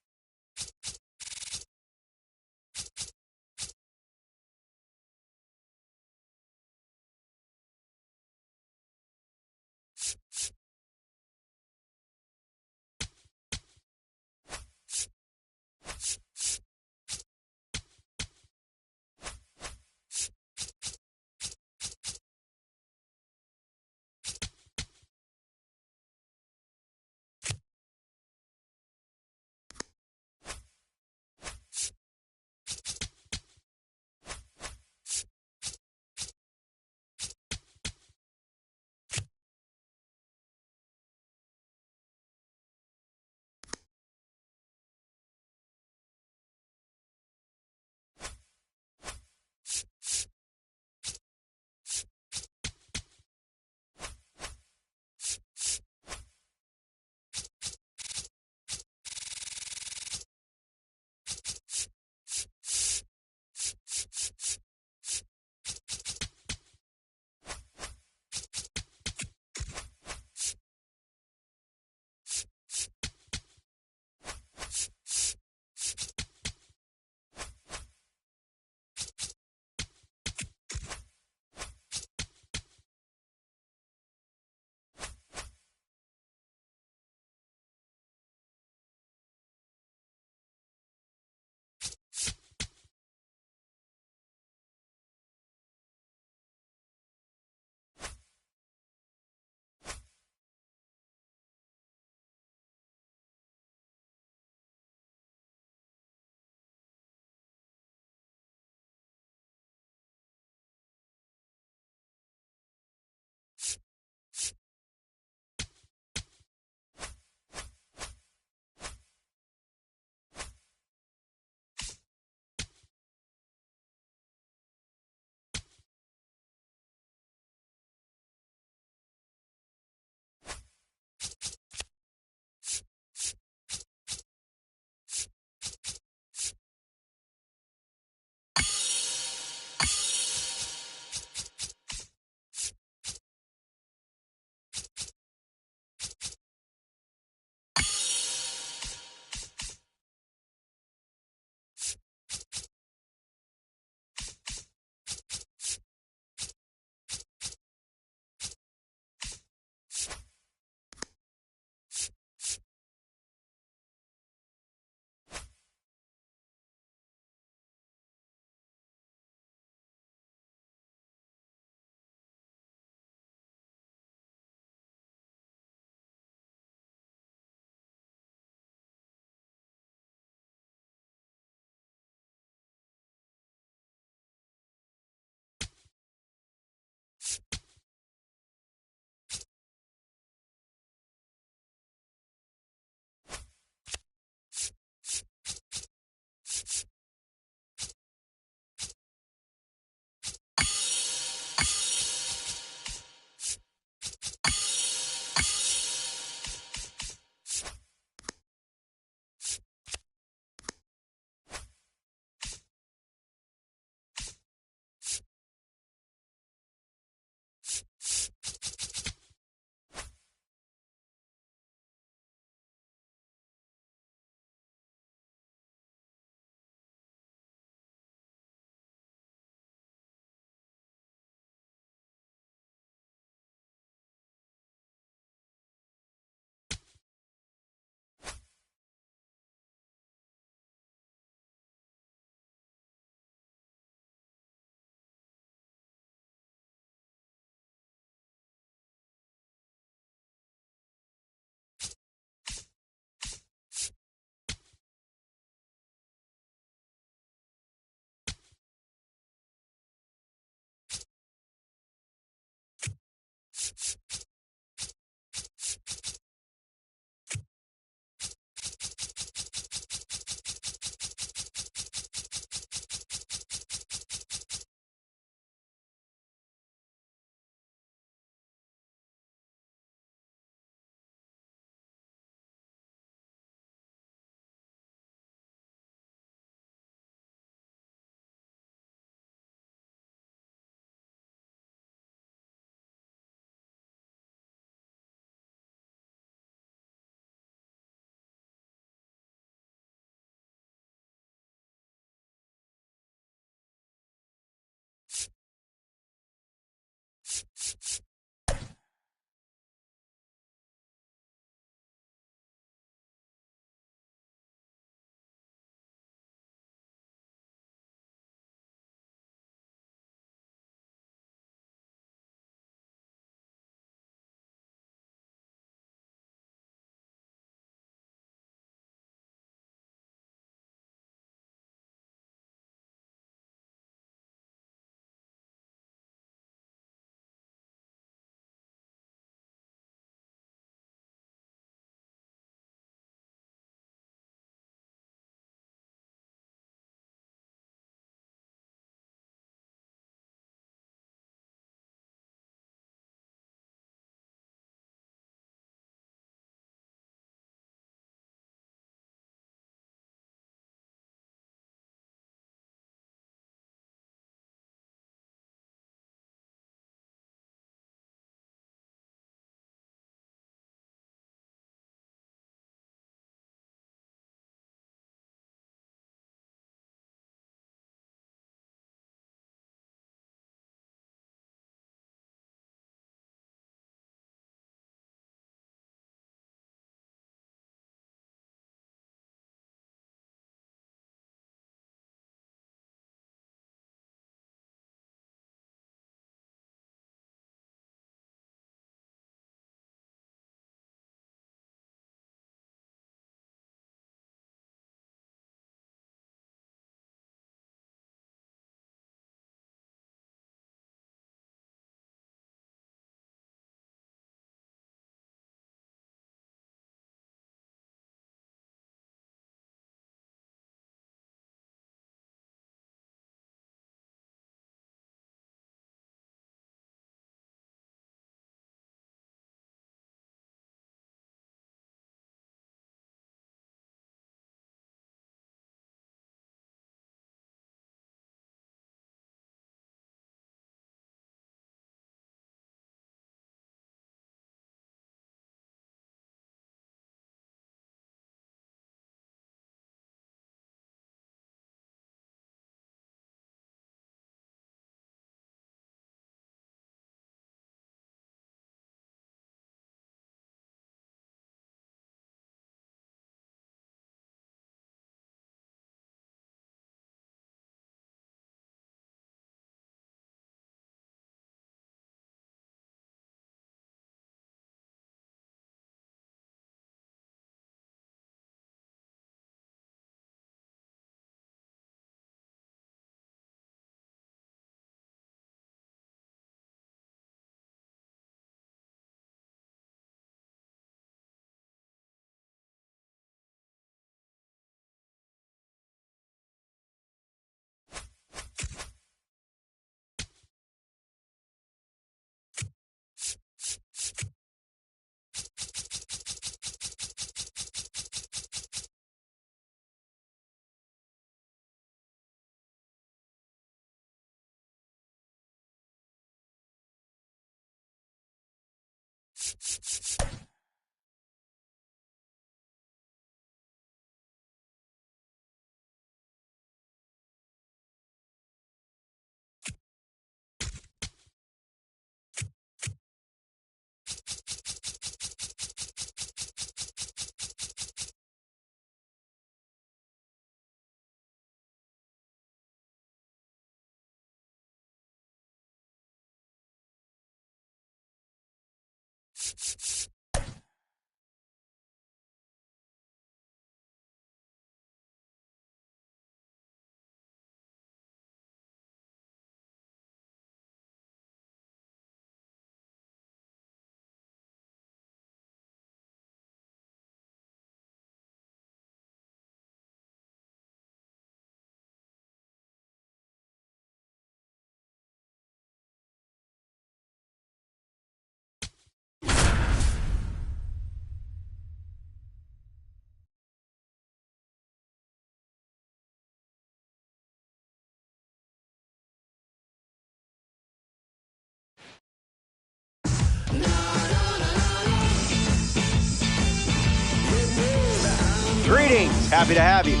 Greetings. Happy to have you.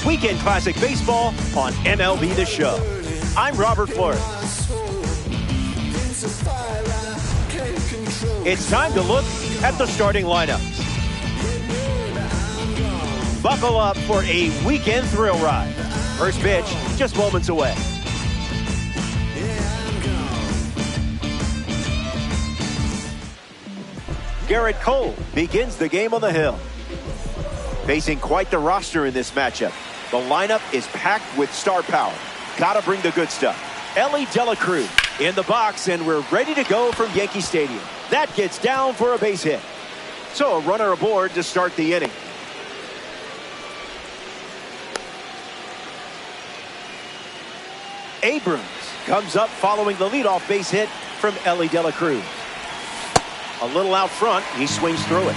Weekend Classic Baseball on MLB The Show. I'm Robert Flores. It's time to look at the starting lineups. Buckle up for a weekend thrill ride. First pitch, just moments away. Garrett Cole begins the game on the hill. Facing quite the roster in this matchup. The lineup is packed with star power. Gotta bring the good stuff. Elly De La Cruz in the box, and we're ready to go from Yankee Stadium. That gets down for a base hit. So a runner aboard to start the inning. Abrams comes up following the leadoff base hit from Elly De La Cruz. A little out front, he swings through it.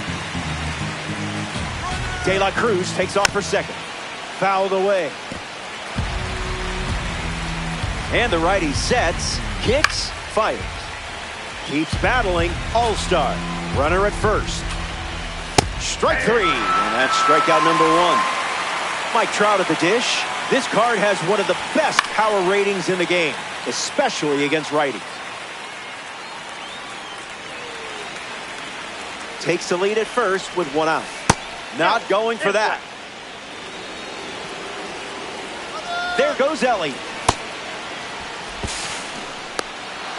De La Cruz takes off for second. Fouled away. And the righty sets, kicks, fires. Keeps battling, all-star. Runner at first. Strike three, and that's strikeout number one. Mike Trout at the dish. This card has one of the best power ratings in the game, especially against righties. Takes the lead at first with one out. Not going for that. There goes Elly.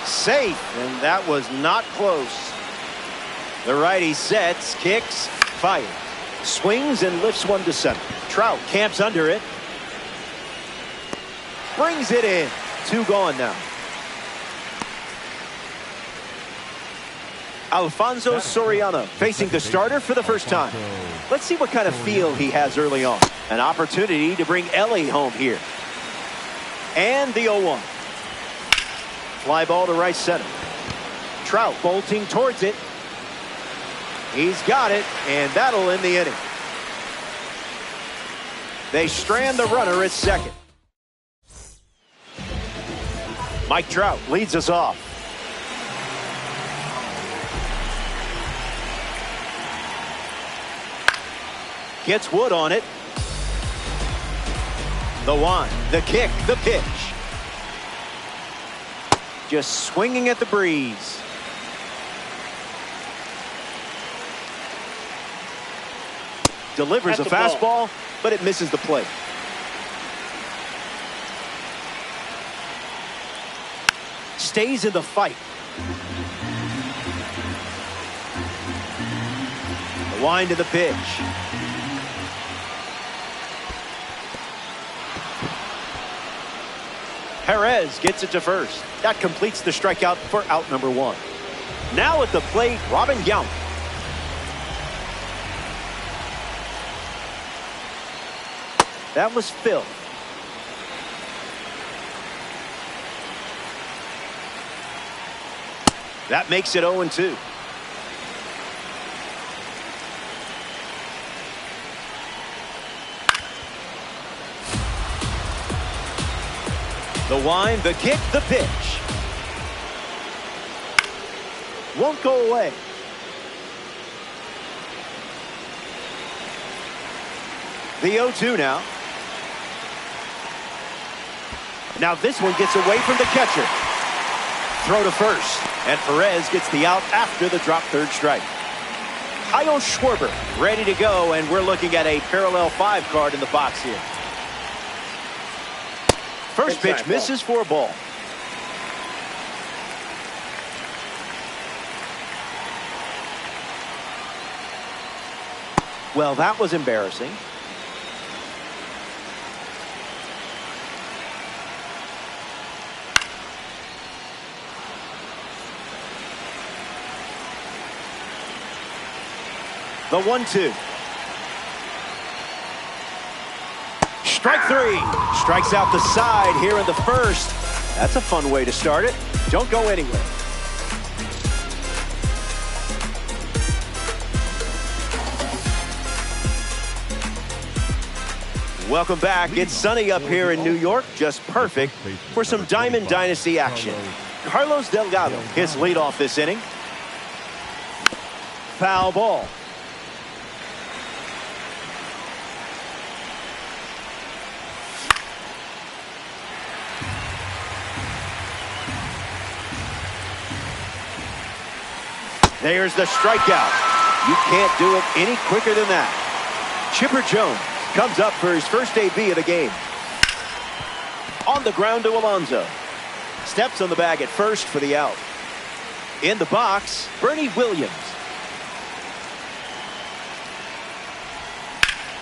Safe, and that was not close. The righty sets, kicks, fires. Swings and lifts one to center. Trout camps under it. Brings it in. Two gone now. Alfonso Soriano facing the starter for the first time. Let's see what kind of feel he has early on. An opportunity to bring Elly home here. And the 0-1. Fly ball to right center. Trout bolting towards it. He's got it, and that'll end the inning. They strand the runner at second. Mike Trout leads us off. Gets Wood on it. The one, the kick, the pitch. Just swinging at the breeze. Delivers a fastball, but it misses the plate. Stays in the fight. The wind of the pitch. Perez gets it to first. That completes the strikeout for out number one. Now at the plate, Robin Yount. That was Phil. That makes it 0-2. The wind, the kick, the pitch. Won't go away. The 0-2 now. Now this one gets away from the catcher. Throw to first. And Perez gets the out after the drop third strike. Kyle Schwarber ready to go, and we're looking at a parallel 5 card in the box here. First pitch misses for a ball. Well, that was embarrassing. The 1-2. Strike three. Strikes out the side here in the first. That's a fun way to start it. Don't go anywhere. Welcome back. It's sunny up here in New York. Just perfect for some Diamond Dynasty action. Carlos Delgado, his leadoff this inning. Foul ball. There's the strikeout. You can't do it any quicker than that. Chipper Jones comes up for his first AB of the game. On the ground to Alonso. Steps on the bag at first for the out. In the box, Bernie Williams.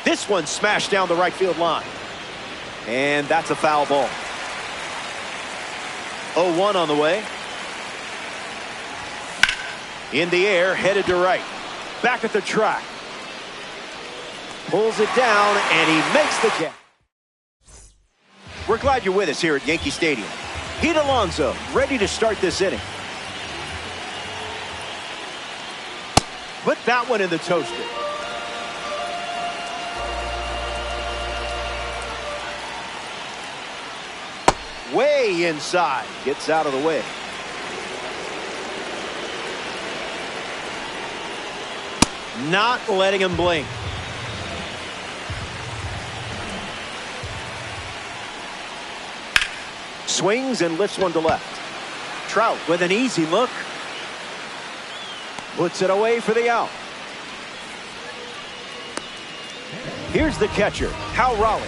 This one smashed down the right field line. And that's a foul ball. 0-1 on the way. In the air, headed to right. Back at the track. Pulls it down, and he makes the catch. We're glad you're with us here at Yankee Stadium. Pete Alonso ready to start this inning. Put that one in the toaster. Way inside. Gets out of the way. Not letting him blink. Swings and lifts one to left. Trout with an easy look. Puts it away for the out. Here's the catcher, Hal Raleigh.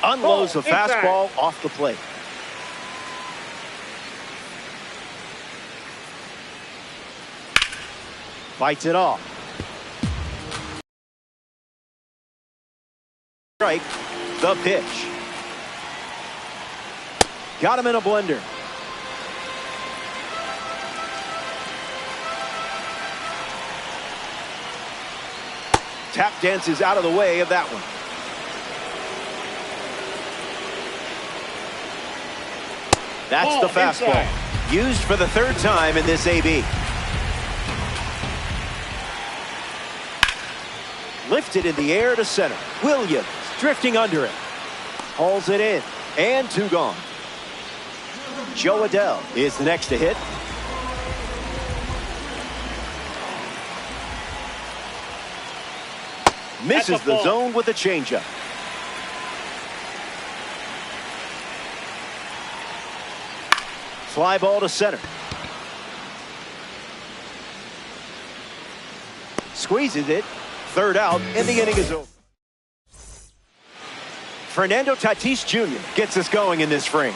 Unloads the fastball off the plate. Bites it off. Strike, the pitch. Got him in a blender. Tap dances out of the way of that one. That's the fastball. Inside. Used for the third time in this AB. Lifted in the air to center. Williams drifting under it. Hauls it in. And two gone. Joe Adell is the next to hit. Misses the zone with a changeup. Fly ball to center. Squeezes it. Third out, and the inning is over. Fernando Tatis Jr. gets us going in this frame.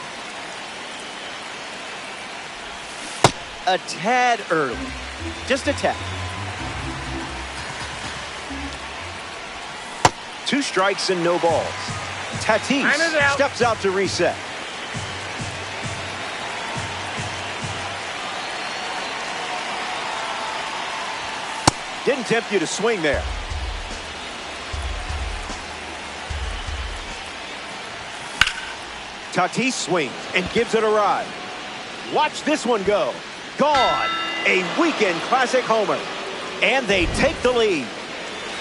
A tad early. Just a tad. 2 strikes and no balls. Tatis steps out to reset. Didn't tempt you to swing there. Tatis swings and gives it a ride. Watch this one go. Gone. A weekend classic homer. And they take the lead.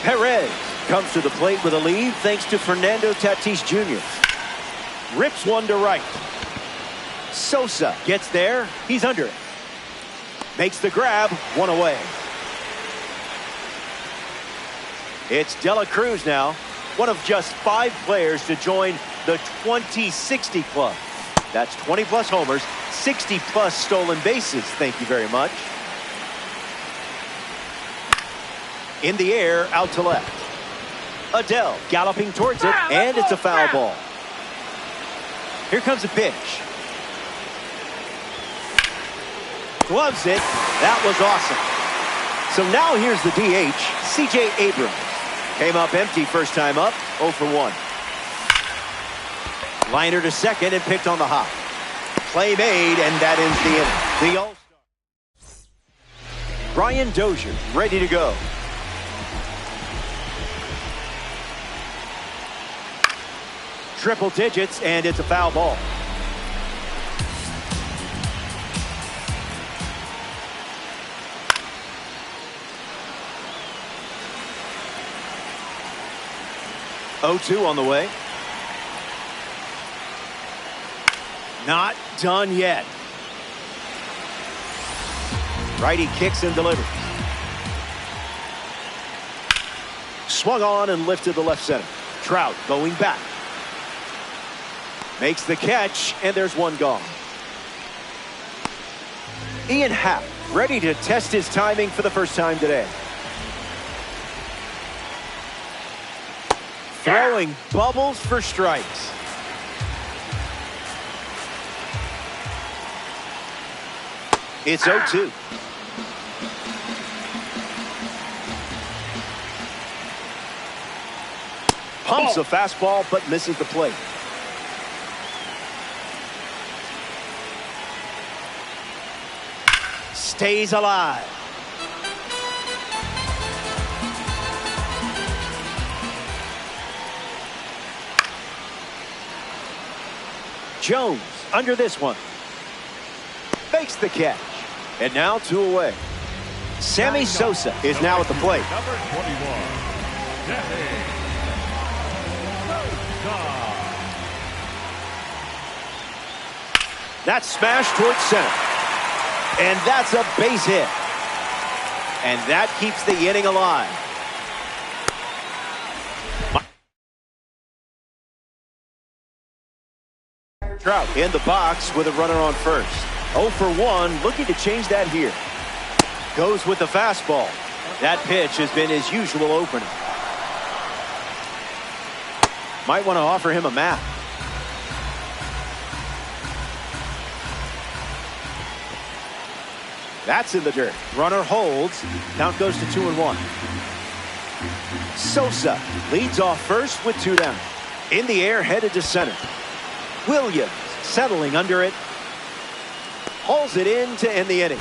Perez comes to the plate with a lead thanks to Fernando Tatis Jr. Rips one to right. Sosa gets there. He's under it. Makes the grab. One away. It's De La Cruz now, one of just 5 players to join the 2060 club. That's 20-plus homers, 60-plus stolen bases. Thank you very much. In the air, out to left. Adell galloping towards it, and it's a foul ball. Here comes a pitch. Gloves it. That was awesome. So now here's the DH, C.J. Abrams. Came up empty first time up, 0 for 1. Liner to second and picked on the hop. Play made, and that ends the inning. The All-Star. Brian Dozier ready to go. Triple digits, and it's a foul ball. Oh-2 on the way. Not done yet. Righty kicks and delivers. Swung on and lifted to left center. Trout going back. Makes the catch, and there's one gone. Ian Happ, ready to test his timing for the first time today. Throwing bubbles for strikes. It's 0-2. Pumps a fastball, but misses the plate. Stays alive. Jones under this one. Makes the catch. And now 2 away. Sammy Sosa is now at the plate. Number 21, Sammy Sosa. That's smashed towards center. And that's a base hit. And that keeps the inning alive. Trout in the box with a runner on first. 0 for 1, looking to change that here. Goes with the fastball. That pitch has been his usual opener. Might want to offer him a map. That's in the dirt. Runner holds. Count goes to 2-1. Sosa leads off first with 2 down. In the air, headed to center. Williams settling under it. Hauls it in to end the inning.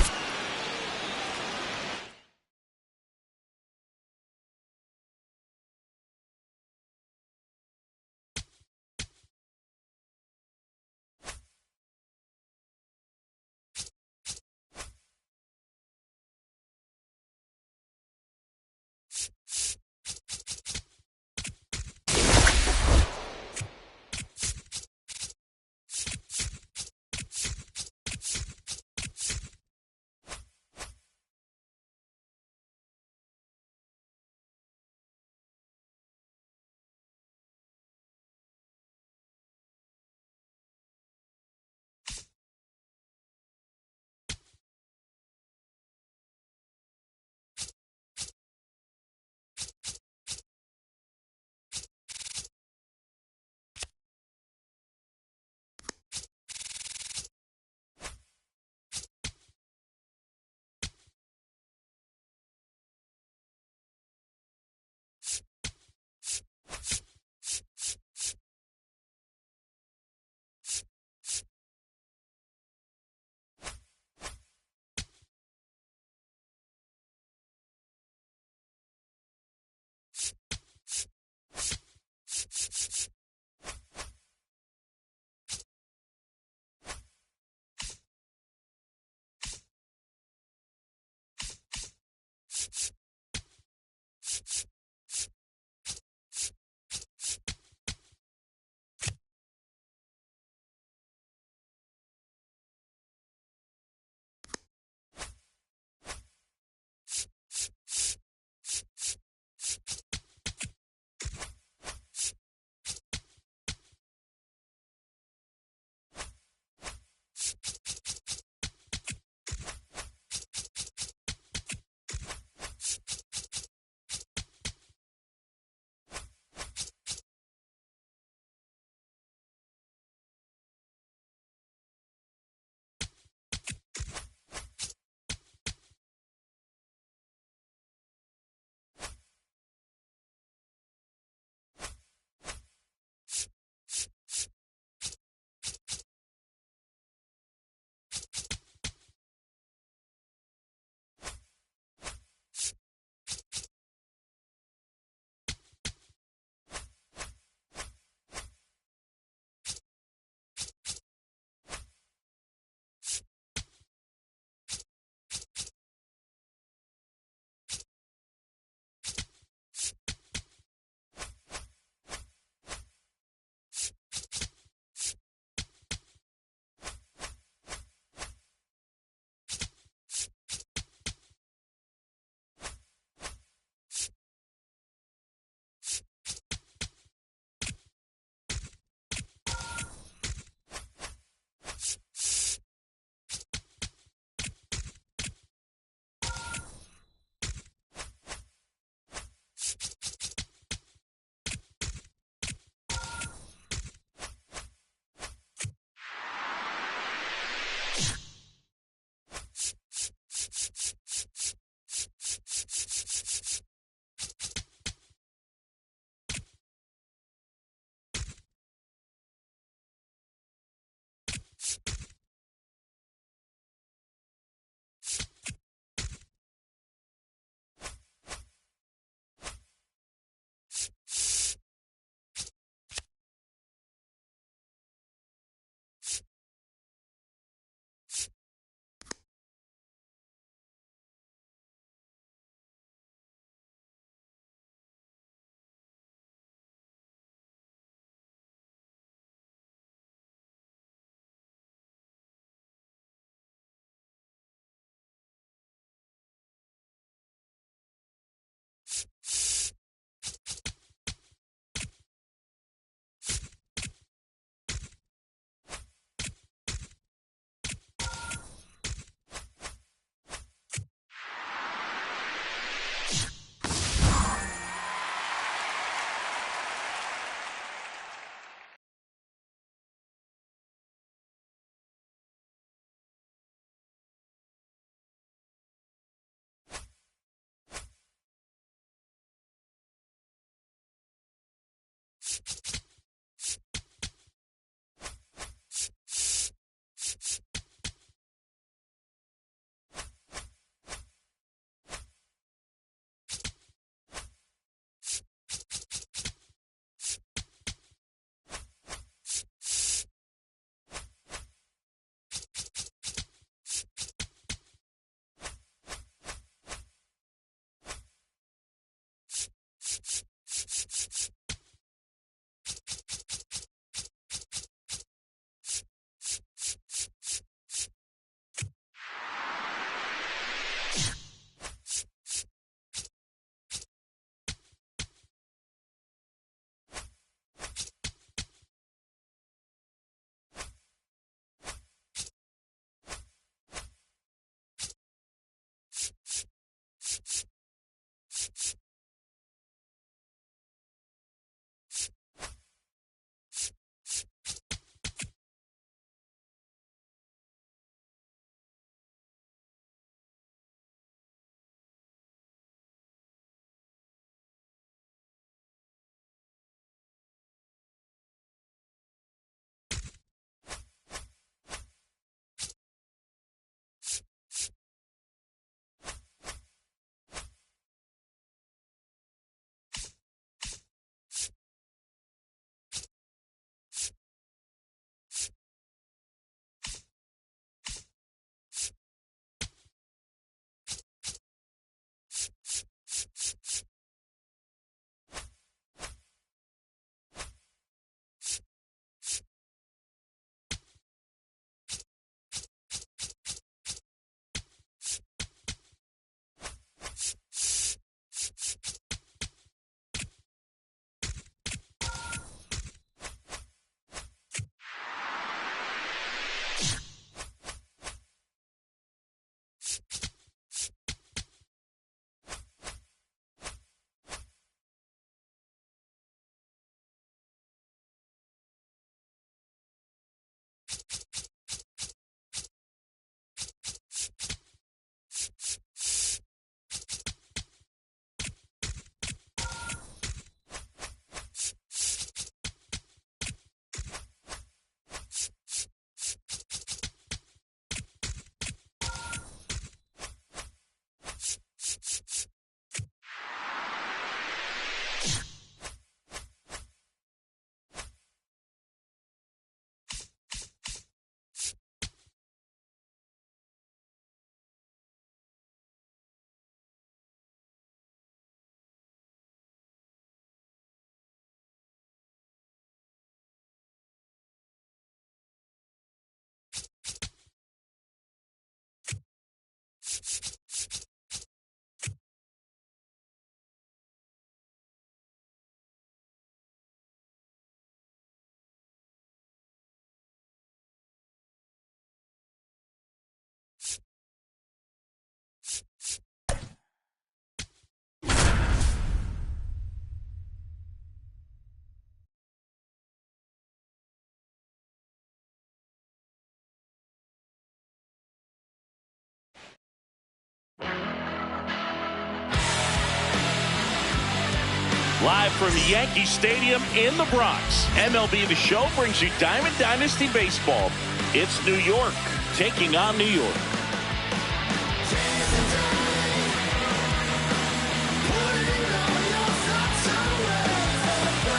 Live from Yankee Stadium in the Bronx, MLB The Show brings you Diamond Dynasty Baseball. It's New York taking on New York.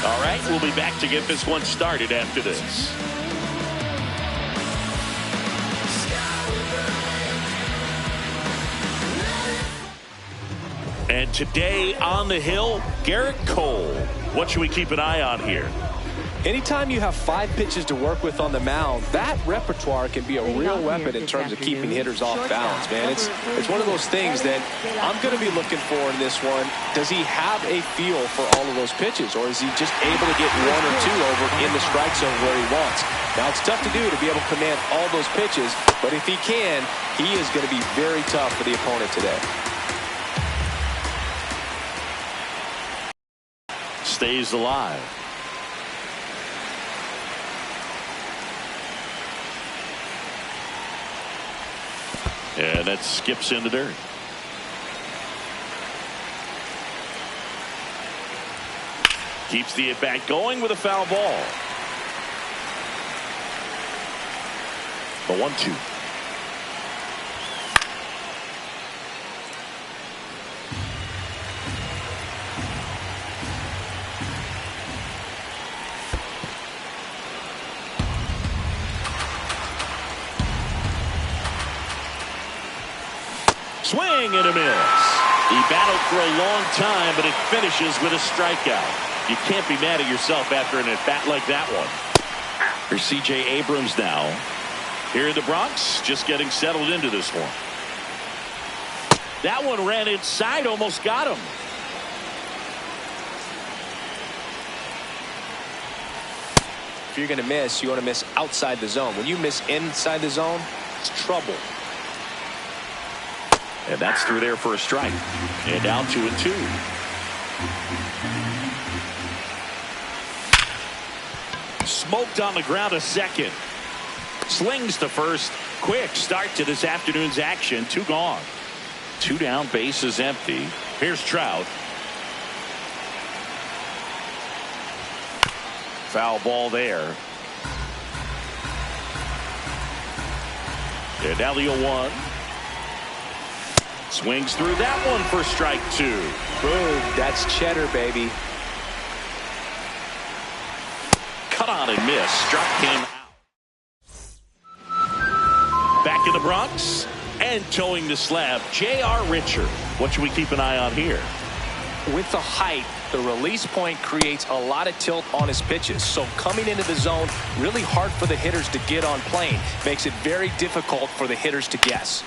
All right, we'll be back to get this one started after this. And today on the hill, Garrett Cole. What should we keep an eye on here? Anytime you have 5 pitches to work with on the mound, that repertoire can be a real weapon in terms of keeping hitters off balance, man. It's one of those things that I'm going to be looking for in this one. Does he have a feel for all of those pitches, or is he just able to get 1 or 2 over in the strike zone where he wants? Now, it's tough to do to be able to command all those pitches, but if he can, he is going to be very tough for the opponent today. Stays alive. And that skips in the dirt. Keeps the at-bat going with a foul ball. The 1-2. Swing and a miss. He battled for a long time, but it finishes with a strikeout. You can't be mad at yourself after an at-bat like that one. Here's C.J. Abrams now. Here in the Bronx, just getting settled into this one. That one ran inside, almost got him. If you're going to miss, you want to miss outside the zone. When you miss inside the zone, it's trouble. And that's through there for a strike. And down 2-2. Smoked on the ground a second. Slings to first. Quick start to this afternoon's action. 2 gone. 2 down, bases empty. Here's Trout. Foul ball there. And now the 0-1. Swings through that one for strike 2. Boom, that's cheddar, baby. Cut on and miss. Struck came out. Back in the Bronx and towing the slab, J.R. Richard. What should we keep an eye on here? With the height, the release point creates a lot of tilt on his pitches. So coming into the zone, really hard for the hitters to get on plane. Makes it very difficult for the hitters to guess.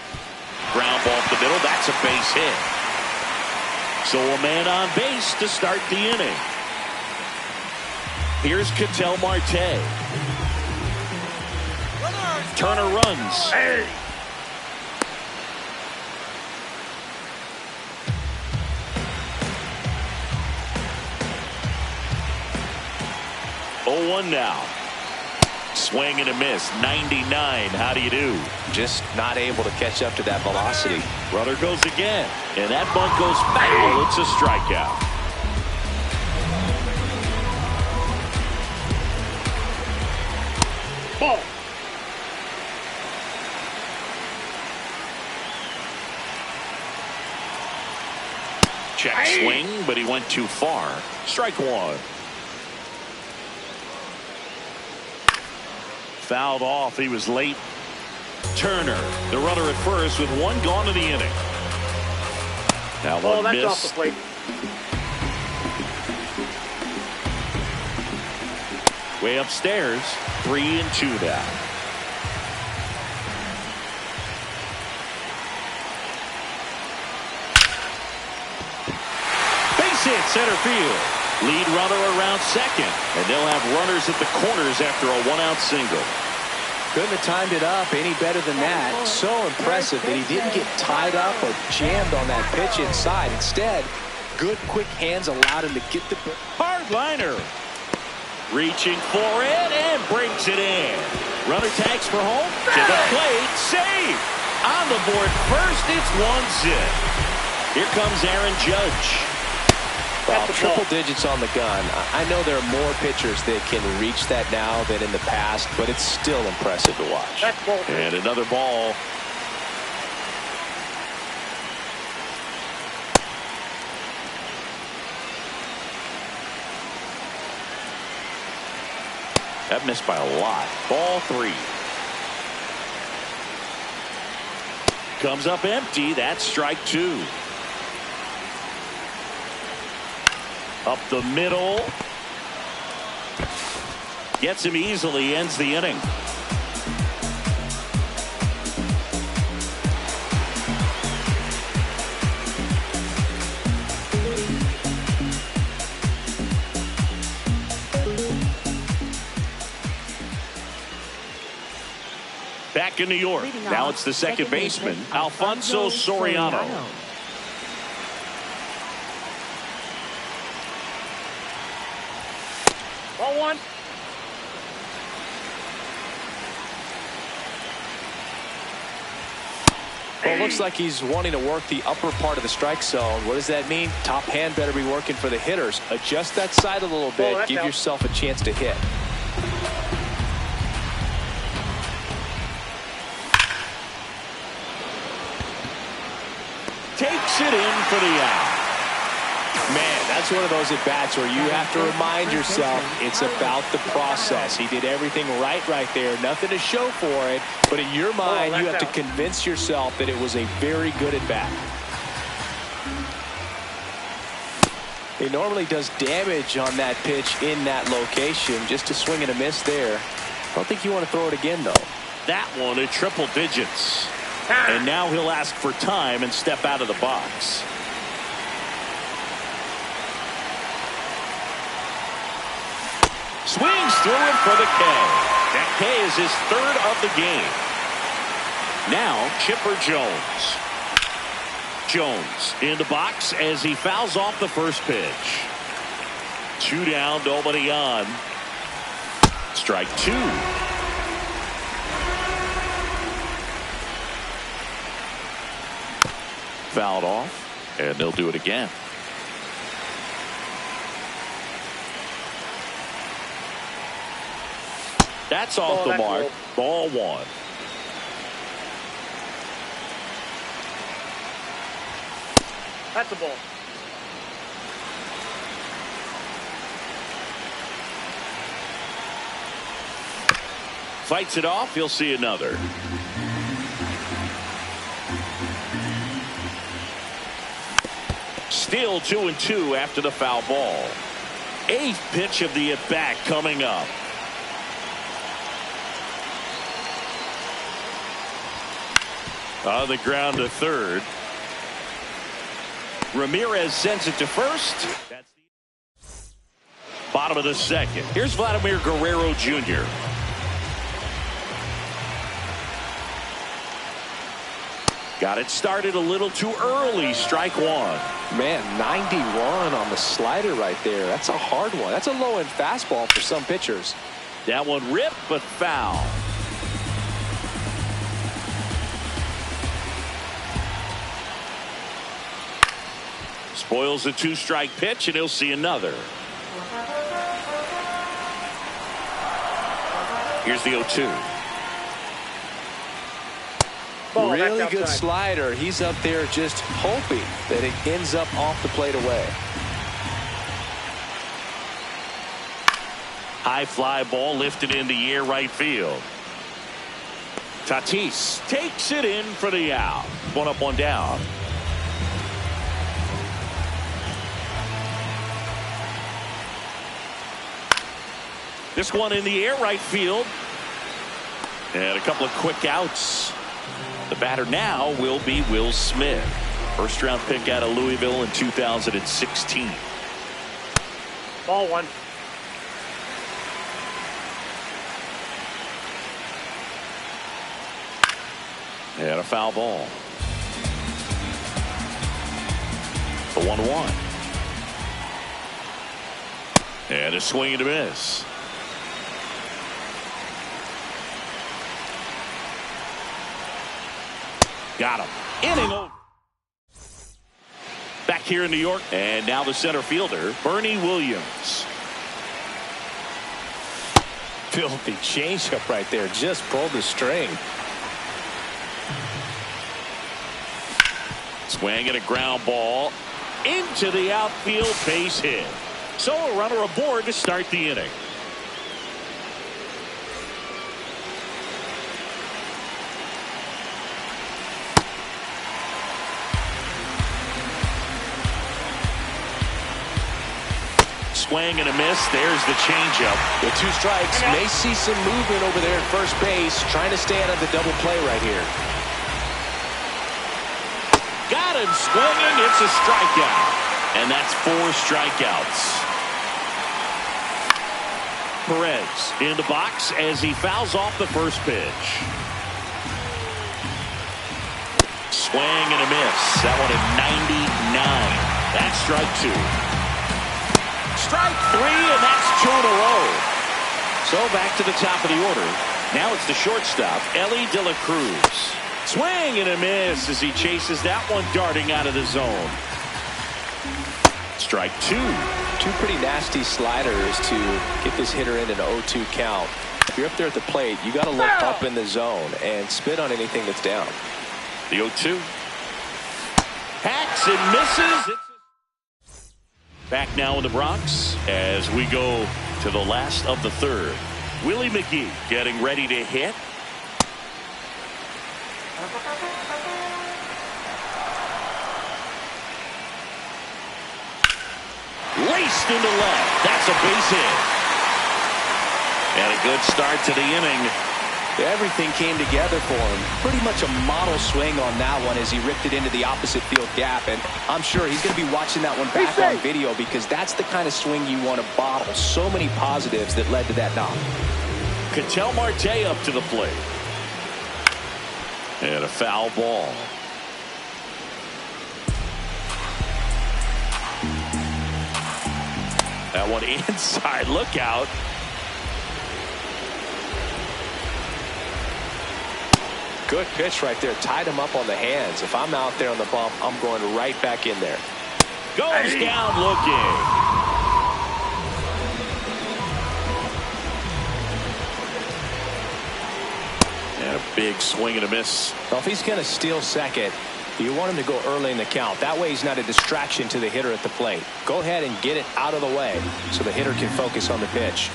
Ground ball up the middle. That's a base hit. So a man on base to start the inning. Here's Ketel Marte. Turner runs. Hey. Oh, 1 now. Swing and a miss. 99. How do you do? Just not able to catch up to that velocity. Runner goes again. And that bunt goes foul. It's a strikeout. Ball. Check swing, but he went too far. Strike 1. Fouled off. He was late. Turner, the runner at first with 1 gone in the inning. Now one that's missed. off the plate. Way upstairs. 3-2 now. Base hit center field. Lead runner around second. And they'll have runners at the corners after a 1-out single. Couldn't have timed it up any better than that. So impressive that he didn't get tied up or jammed on that pitch inside. Instead, good quick hands allowed him to get the hard liner. Reaching for it and brings it in. Runner tags for home. To the plate. Save. On the board first. It's 1-zip. Here comes Aaron Judge. Well, triple digits on the gun. I know there are more pitchers that can reach that now than in the past, but it's still impressive to watch. And another ball. That missed by a lot. Ball 3. Comes up empty. That's strike 2. Up the middle. Gets him easily. Ends the inning. Back in New York. Now it's the second baseman, Alfonso Soriano. Ball 1. Well, it looks like he's wanting to work the upper part of the strike zone. What does that mean? Top hand better be working for the hitters. Adjust that side a little bit. Give yourself a chance to hit. Takes it in for the out. Man, that's one of those at-bats where you have to remind yourself it's about the process. He did everything right there. Nothing to show for it. But in your mind, you have to convince yourself that it was a very good at-bat. He normally does damage on that pitch in that location. Just a swing and a miss there. I don't think you want to throw it again, though. That one at triple digits. And now he'll ask for time and step out of the box. Swings through him for the K. That K is his 3rd of the game. Now Chipper Jones. Jones in the box as he fouls off the first pitch. 2 down, nobody on. Strike 2. Fouled off, and they'll do it again. That's off the mark. Ball 1. That's a ball. Fights it off. He'll see another. Still 2-2 after the foul ball. 8th pitch of the at-bat coming up. On the ground to third. Ramirez sends it to first. That's the bottom of the second. Here's Vladimir Guerrero Jr. Got it started a little too early. Strike 1. Man, 91 on the slider right there. That's a hard one. That's a low-end fastball for some pitchers. That one ripped, but foul. Spoils a 2-strike pitch, and he'll see another. Here's the 0-2. Really good slider. He's up there just hoping that it ends up off the plate away. High fly ball lifted in the air right field. Tatis takes it in for the out. 1 up, 1 down. This one in the air right field. And a couple of quick outs. The batter now will be Will Smith. First round pick out of Louisville in 2016. Ball 1. And a foul ball. The 1-1. And a swing and a miss. Got him. Inning over. Back here in New York. And now the center fielder, Bernie Williams. Filthy changeup right there. Just pulled the string. Swing and a ground ball into the outfield, base hit. So a runner aboard to start the inning. Swing and a miss. There's the changeup. With 2 strikes, may see some movement over there at first base, trying to stay out of the double play right here. Got him swinging. It's a strikeout. And that's 4 strikeouts. Perez in the box as he fouls off the first pitch. Swing and a miss. That one at 99. That's strike 2. Strike 3, and that's 2 in a row. So back to the top of the order. Now it's the shortstop, Ellie De La Cruz. Swing and a miss as he chases that one darting out of the zone. Strike 2. 2 pretty nasty sliders to get this hitter in an 0-2 count. If you're up there at the plate, you got to look up in the zone and spit on anything that's down. The 0-2. Hacks and misses. Back now in the Bronx as we go to the last of the third. Willie McGee getting ready to hit. Laced into left. That's a base hit. And a good start to the inning. Everything came together for him. Pretty much a model swing on that one as he ripped it into the opposite field gap. And I'm sure he's going to be watching that one back on video because that's the kind of swing you want to bottle. So many positives that led to that knock. Ketel Marte up to the plate. And a foul ball. That one inside. Look out. Good pitch right there. Tied him up on the hands. If I'm out there on the bump, I'm going right back in there. Goes down looking. And a big swing and a miss. Well, if he's going to steal second, you want him to go early in the count. That way he's not a distraction to the hitter at the plate. Go ahead and get it out of the way so the hitter can focus on the pitch.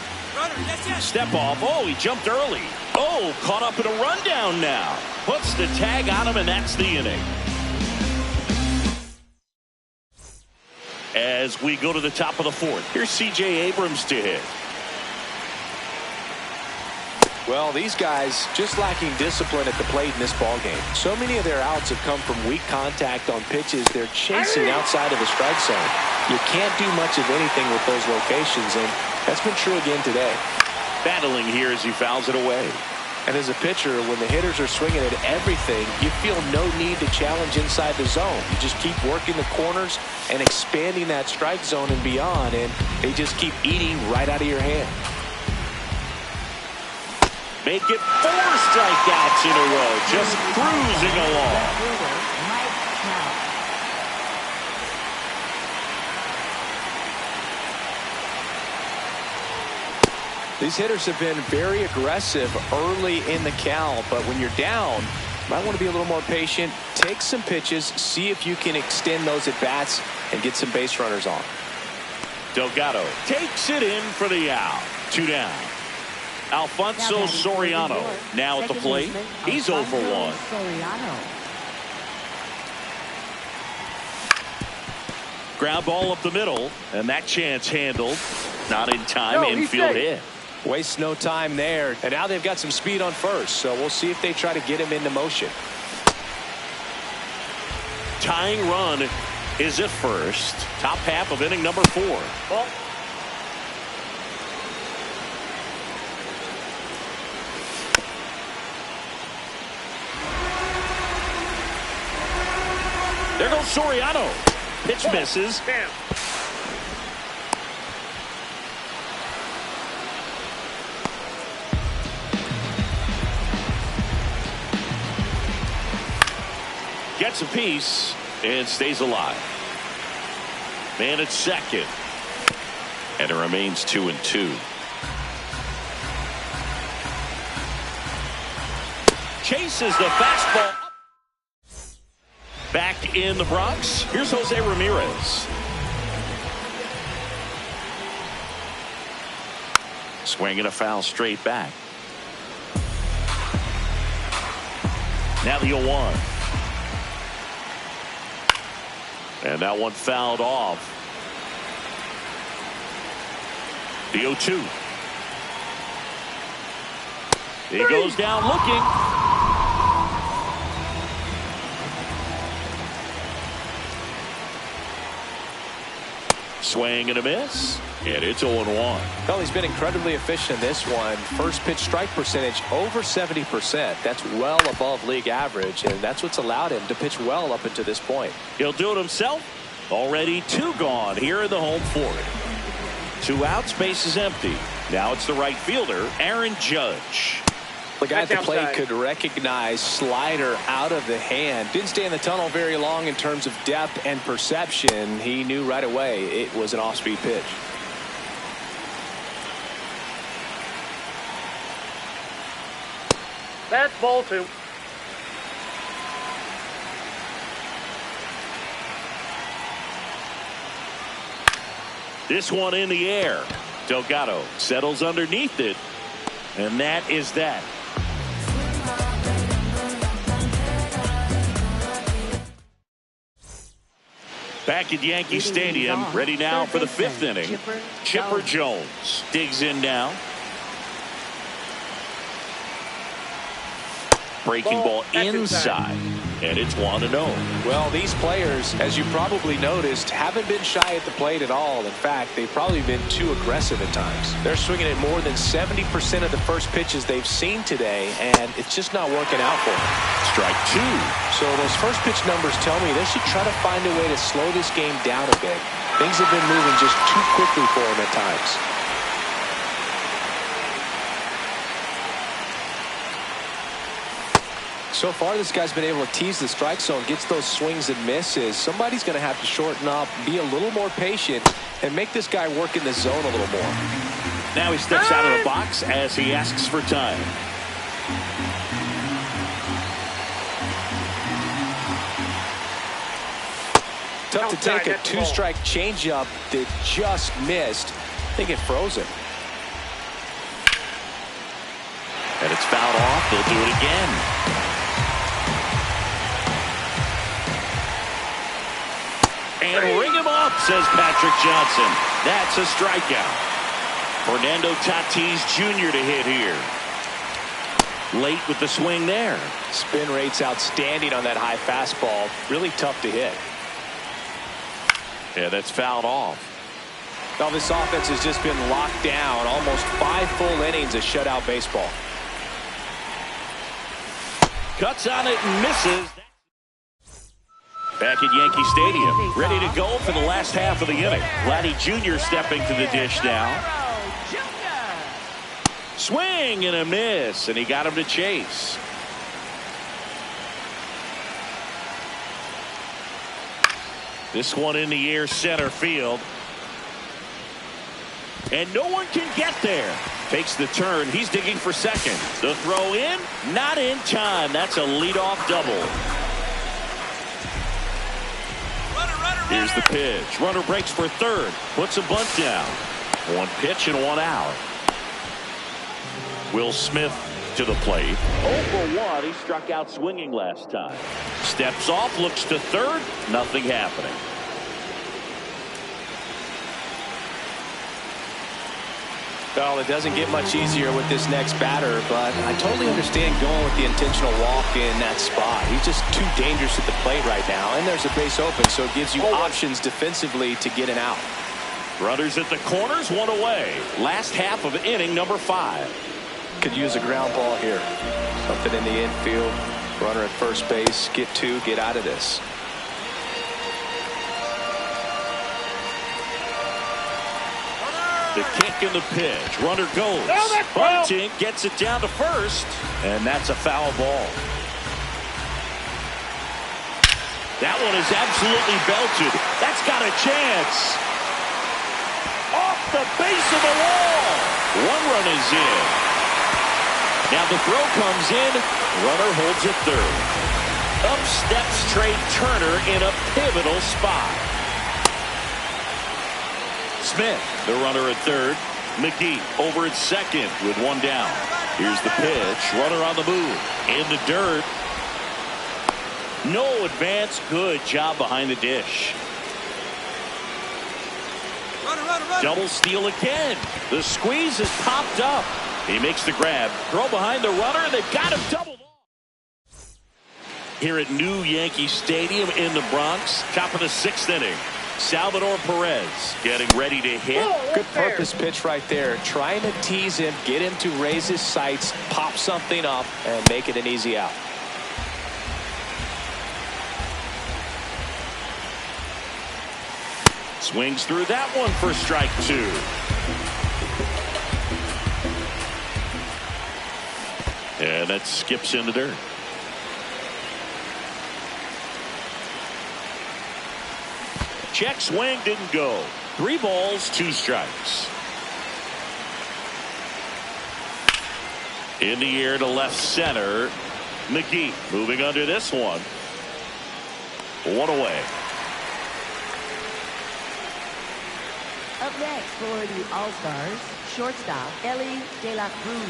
Step off. Oh, he jumped early. Oh, caught up in a rundown now. Puts the tag on him, and that's the inning. As we go to the top of the fourth, here's C.J. Abrams to hit. Well, these guys just lacking discipline at the plate in this ballgame. So many of their outs have come from weak contact on pitches they're chasing outside of the strike zone. You can't do much of anything with those locations, and that's been true again today. Battling here as he fouls it away. And as a pitcher, when the hitters are swinging at everything, you feel no need to challenge inside the zone. You just keep working the corners and expanding that strike zone and beyond, and they just keep eating right out of your hand. Make it 4 strikeouts in a row, just cruising along. These hitters have been very aggressive early in the count, but when you're down, you might want to be a little more patient. Take some pitches, see if you can extend those at-bats and get some base runners on. Delgado takes it in for the out. 2 down. Alfonso Soriano now at the plate. He's 0 for 1. Ground ball up the middle, and that chance handled. Not in time, infield hit. Waste no time there. And now they've got some speed on first, so we'll see if they try to get him into motion. Tying run is at first. Top half of inning number 4. Ball. There goes Soriano. Pitch misses. Bam. Gets a piece and stays alive. Man at second. And it remains 2-2. Chases the fastball. Back in the Bronx, here's Jose Ramirez. Swinging a foul straight back. Now the 0-1. And that one fouled off. The 0-2. He goes down looking. Swing and a miss. And it's 0-1. Well, he's been incredibly efficient in this one. First pitch strike percentage over 70%. That's well above league average, and that's what's allowed him to pitch well up until this point. He'll do it himself. Already 2 gone here in the home fourth. 2 outs, base is empty. Now it's the right fielder, Aaron Judge. The guy at the plate could recognize slider out of the hand. Didn't stay in the tunnel very long in terms of depth and perception. He knew right away it was an off-speed pitch. That's ball 2. This one in the air. Delgado settles underneath it. And that is that. Back at Yankee Stadium, ready now for the 5th inning. Chipper Jones digs in now. Breaking ball inside, and it's 1-0. Well, these players, as you probably noticed, haven't been shy at the plate at all. In fact, they've probably been too aggressive at times. They're swinging at more than 70% of the first pitches they've seen today, and it's just not working out for them. Strike 2. So those first pitch numbers tell me they should try to find a way to slow this game down a bit. Things have been moving just too quickly for them at times. So far, this guy's been able to tease the strike zone, gets those swings and misses. Somebody's going to have to shorten up, be a little more patient, and make this guy work in the zone a little more. Now he steps out of the box as he asks for time. Tough to take a 2-strike changeup that just missed. I think it froze him. And it's fouled off. They'll do it again. And ring him up, says Patrick Johnson. That's a strikeout. Fernando Tatis Jr. to hit here. Late with the swing there. Spin rate's outstanding on that high fastball. Really tough to hit. Yeah, that's fouled off. Now this offense has just been locked down. Almost 5 full innings of shutout baseball. Cuts on it and misses. Back at Yankee Stadium, ready to go for the last half of the inning. Vladdy Jr. stepping to the dish now. Swing and a miss, and he got him to chase. This one in the air, center field. And no one can get there. Takes the turn. He's digging for second. The throw in, not in time. That's a leadoff double. Here's the pitch. Runner breaks for third. Puts a bunt down. 1 pitch and 1 out. Will Smith to the plate. 0 for 1. He struck out swinging last time. Steps off, looks to third. Nothing happening. Well, it doesn't get much easier with this next batter, but I totally understand going with the intentional walk in that spot. He's just too dangerous at the plate right now, and there's a base open, so it gives you options defensively to get an out. Runners at the corners, 1 away. Last half of inning number 5. Could use a ground ball here. Something in the infield. Runner at first base. Get 2, get out of this. The kick and the pitch. Runner goes. Bunting gets it down to first. And that's a foul ball. That one is absolutely belted. That's got a chance. Off the base of the wall. One run is in. Now the throw comes in. Runner holds it third. Up steps Trey Turner in a pivotal spot. Smith, the runner at third. McGee over at second with one down. Here's the pitch. Runner on the move. In the dirt. No advance. Good job behind the dish. Run. Double steal again. The squeeze is popped up. He makes the grab. Throw behind the runner. They've got him doubled off. Here at New Yankee Stadium in the Bronx. Top of the 6th inning. Salvador Perez getting ready to hit. Good purpose pitch right there. Trying to tease him, get him to raise his sights, pop something up, and make it an easy out. Swings through that one for strike 2. And that skips in the dirt. Check swing didn't go. 3 balls, 2 strikes. In the air to left center. McGee moving under this one. 1 away. Up next for the All-Stars, shortstop Ellie De La Cruz.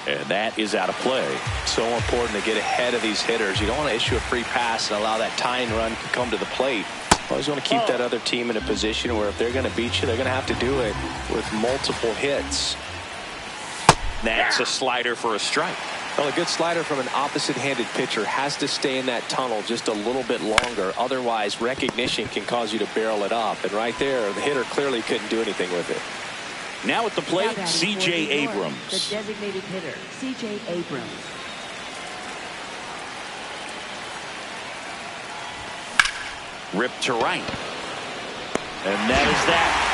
And that is out of play. So important to get ahead of these hitters. You don't want to issue a free pass and allow that tying run to come to the plate. Always want to keep that other team in a position where if they're going to beat you, they're going to have to do it with multiple hits. That's a slider for a strike. Well, a good slider from an opposite-handed pitcher has to stay in that tunnel just a little bit longer. Otherwise, recognition can cause you to barrel it up. And right there, the hitter clearly couldn't do anything with it. Now at the plate, C.J. Abrams. The designated hitter, C.J. Abrams. Ripped to right. And that is that.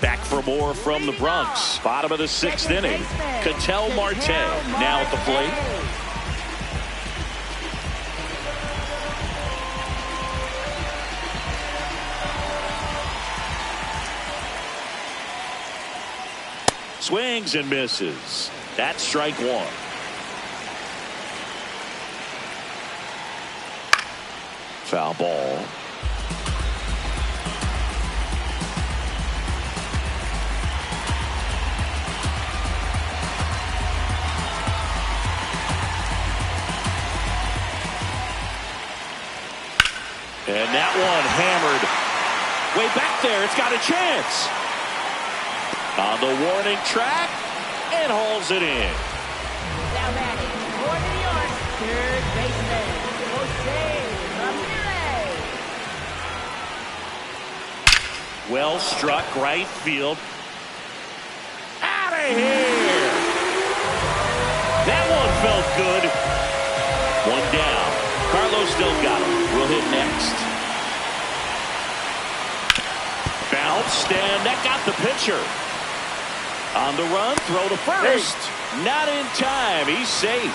Back for more from the Bronx. Bottom of the 6th inning. Ketel Marte now at the plate. Swings and misses. That's strike 1. Foul ball. And that one hammered way back there. It's got a chance. On the warning track and hauls it in. Now batting for New York, third baseman, Jose Ramirez. Well struck right field. Out of here. That one felt good. One down. Carlos Delgado will hit next. Bounced, and that got the pitcher. On the run, throw to first. Not in time. He's safe.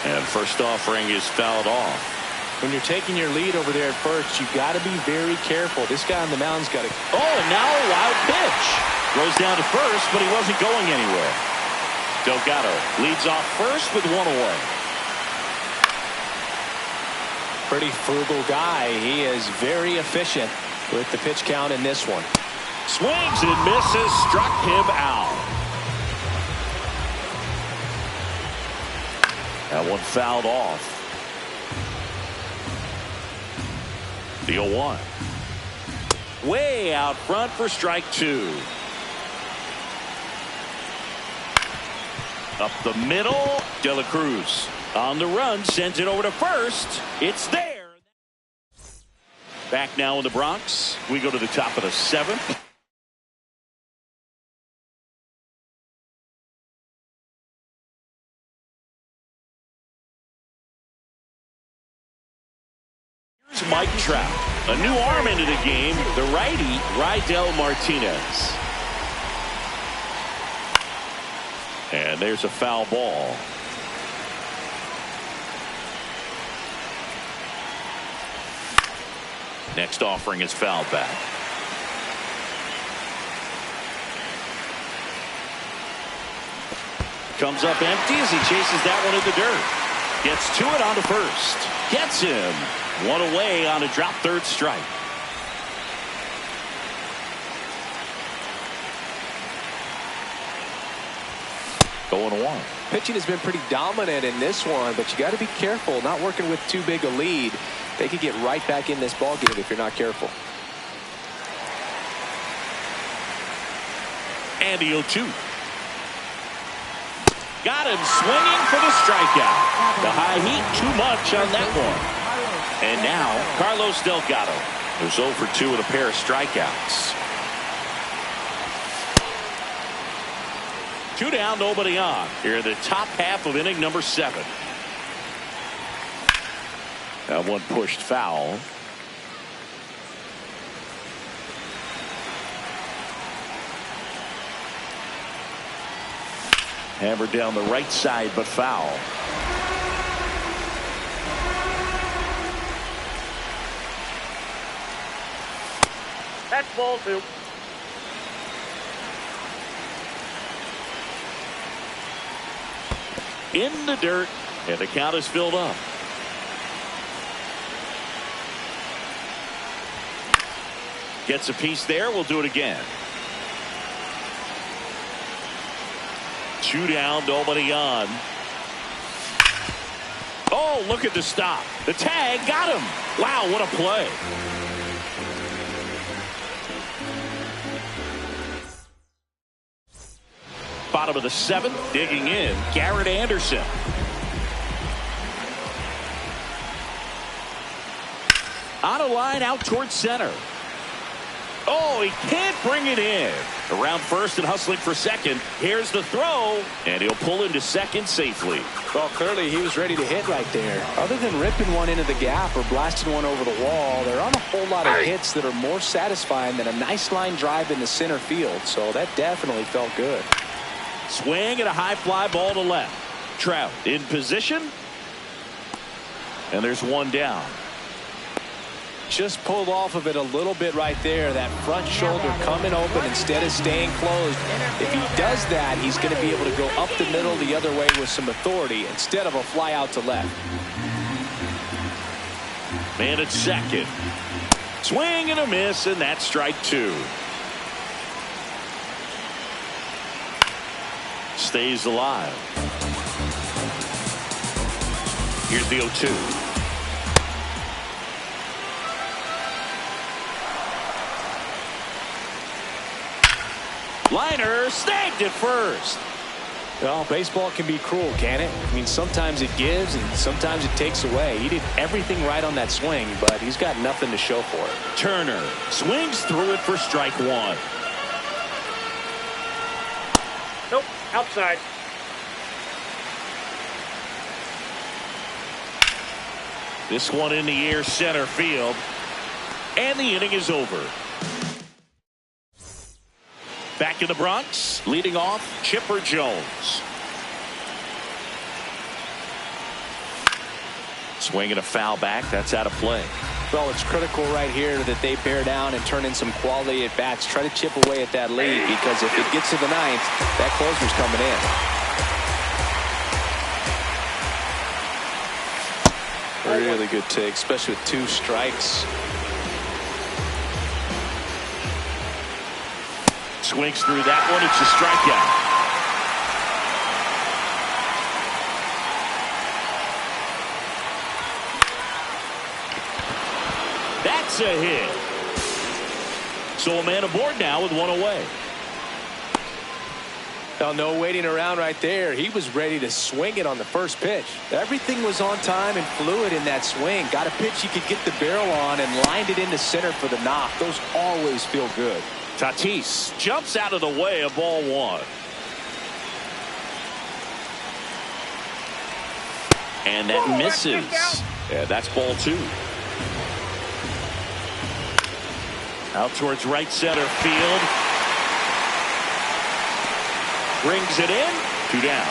And first offering is fouled off. When you're taking your lead over there at first, you've got to be very careful. This guy on the mound's got to... Oh, and now a wild pitch. Goes down to first, but he wasn't going anywhere. Delgado leads off first with 1 away. Pretty frugal guy. He is very efficient with the pitch count in this one. Swings and misses, struck him out. That one fouled off. The 0-1. Way out front for strike 2. Up the middle, De La Cruz on the run, sends it over to first. It's there. Back now in the Bronx. We go to the top of the 7th. Trout. A new arm into the game, the righty, Rydell Martinez. And there's a foul ball. Next offering is fouled back. Comes up empty as he chases that one in the dirt. Gets to it on to first. Gets him. One away on a drop third strike. Going one. Pitching has been pretty dominant in this one, but you got to be careful not working with too big a lead. They could get right back in this ball game if you're not careful. And the 0-2. Got him swinging for the strikeout. The high heat too much on that one. And now Carlos Delgado. There's 0 for 2 with a pair of strikeouts. 2 down, nobody on. Here in the top half of inning number 7. That one pushed foul. Hammered down the right side, but foul. That's ball 2. In the dirt, and the count is filled up. Gets a piece there. We'll do it again. 2 down, nobody on. Oh, look at the stop. The tag got him. Wow, what a play. Bottom of the 7th, digging in, Garrett Anderson. On a line out towards center. Oh, he can't bring it in. Around first and hustling for second. Here's the throw, and he'll pull into second safely. Well, clearly he was ready to hit right there. Other than ripping one into the gap or blasting one over the wall, there aren't a whole lot of hits that are more satisfying than a nice line drive in the center field. So that definitely felt good. Swing and a high fly ball to left. Trout in position. And there's 1 down. Just pulled off of it a little bit right there. That front shoulder coming open instead of staying closed. If he does that, he's going to be able to go up the middle the other way with some authority instead of a fly out to left. Man at second. Swing and a miss, and that's strike 2. Stays alive. Here's the 0-2. Liner snagged it first. Well, baseball can be cruel, can it? I mean, sometimes it gives and sometimes it takes away. He did everything right on that swing, but he's got nothing to show for it. Turner swings through it for strike 1. Nope, outside. This one in the air, center field, and the inning is over. Back in the Bronx, leading off, Chipper Jones. Swinging a foul back, that's out of play. Well, it's critical right here that they bear down and turn in some quality at bats. Try to chip away at that lead, because if it gets to the 9th, that closer's coming in. Really good take, especially with 2 strikes. Swings through that one. It's a strikeout. That's a hit. So a man aboard now with 1 away. Well, no waiting around right there. He was ready to swing it on the first pitch. Everything was on time and fluid in that swing. Got a pitch he could get the barrel on and lined it into center for the knock. Those always feel good. Tatis jumps out of the way of ball 1. And that misses. Yeah, that's ball 2. Out towards right center field. Brings it in. 2 down.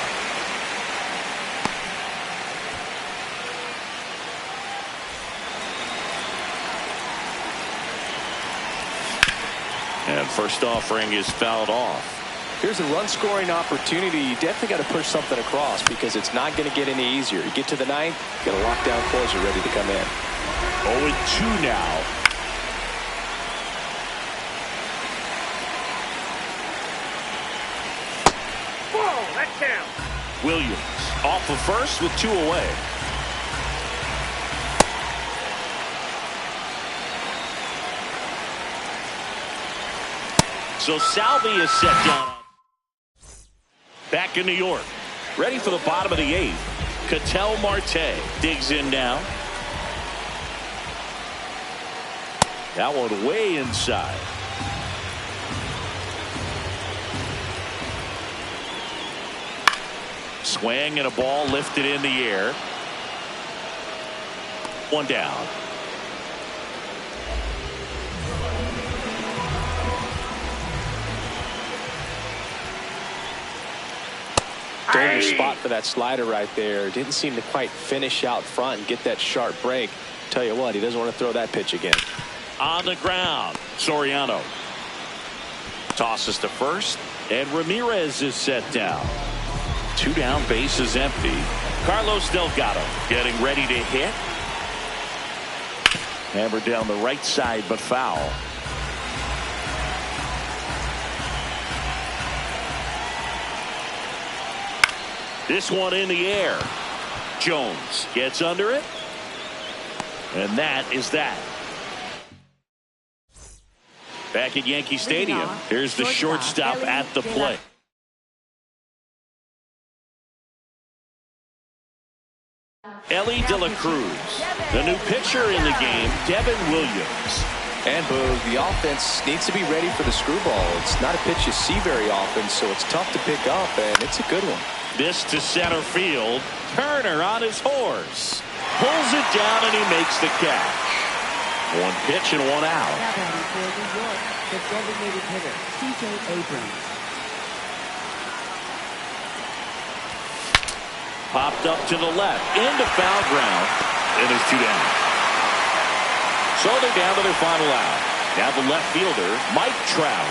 And first offering is fouled off. Here's a run-scoring opportunity. You definitely got to push something across because it's not going to get any easier. You get to the ninth, get a lockdown closer ready to come in. 0-2 now. Whoa, that counts. Williams off of first with 2 away. So Salvi is set down. Back in New York. Ready for the bottom of the 8th. Ketel Marte digs in now. That one way inside. Swing and a ball lifted in the air. 1 down. Danger spot for that slider right there. Didn't seem to quite finish out front and get that sharp break. Tell you what, he doesn't want to throw that pitch again. On the ground, Soriano tosses to first, and Ramirez is set down. 2 down, base is empty. Carlos Delgado getting ready to hit. Hammered down the right side, but foul. This one in the air. Jones gets under it. And that is that. Back at Yankee Stadium. Here's the shortstop at the plate. Ellie De La Cruz. The new pitcher in the game, Devin Williams. And Boog, the offense needs to be ready for the screwball. It's not a pitch you see very often, so it's tough to pick up, and it's a good one. This to center field. Turner on his horse. Pulls it down, and he makes the catch. 1 pitch and 1 out. Now batting for New York, the designated hitter, C.J. Abrams. Popped up to the left, into foul ground, and there's 2 down. So they're down to their final out. Now the left fielder, Mike Trout.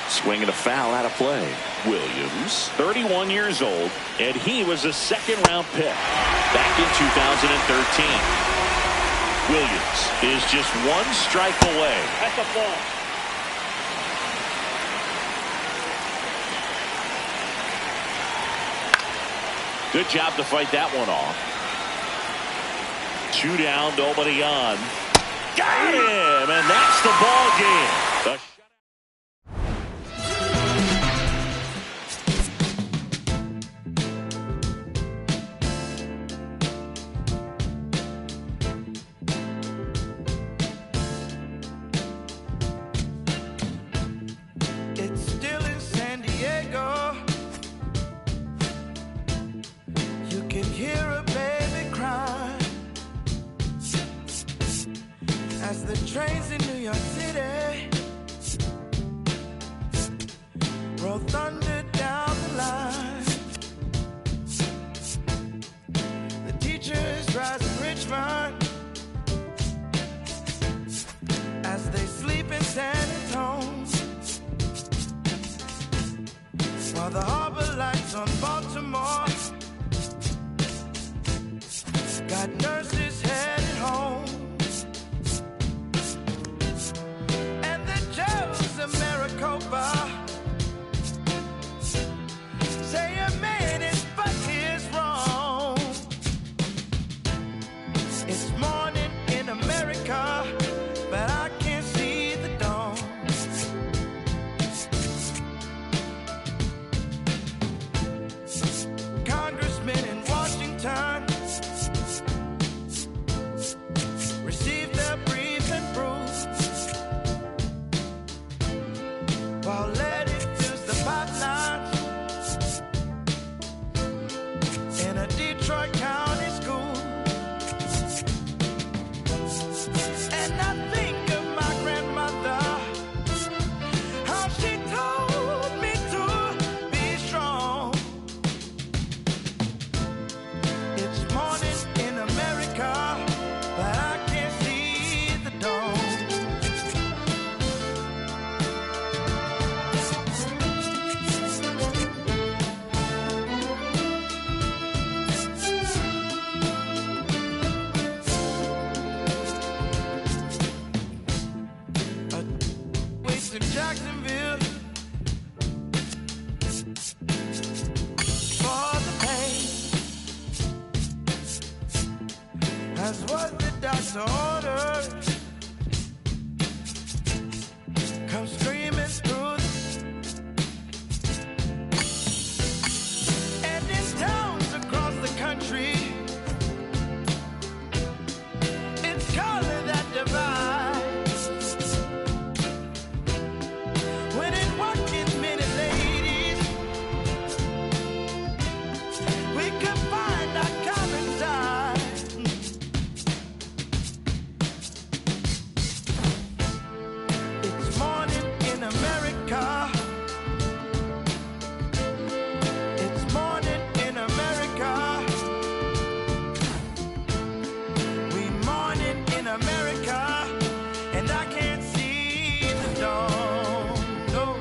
Swinging a foul out of play. Williams, 31 years old, and he was a 2nd-round pick back in 2013. Williams is just 1 strike away. That's a ball. Good job to fight that one off. 2 down, nobody on. Got him, and that's the ball game. It's still in San Diego. You can hear a baby cry as the trains in New York City roll thunder down the line. The teachers rise in Richmond as they sleep in San Antonio. While the harbor lights on Baltimore got nurses headed home, and the jails of Maricopa say a man is but his wrong. It's morning in America, but I can't see the dawn. Congressmen in Washington receive their briefing bruise while ladies use the pipelines in a That's what the doctor ordered. Come screaming through and in towns across the country, it's color that divides. When it working many ladies, we could find our common side. It's morning in America. It's morning in America. We morning in America, and I can't see the dawn. No.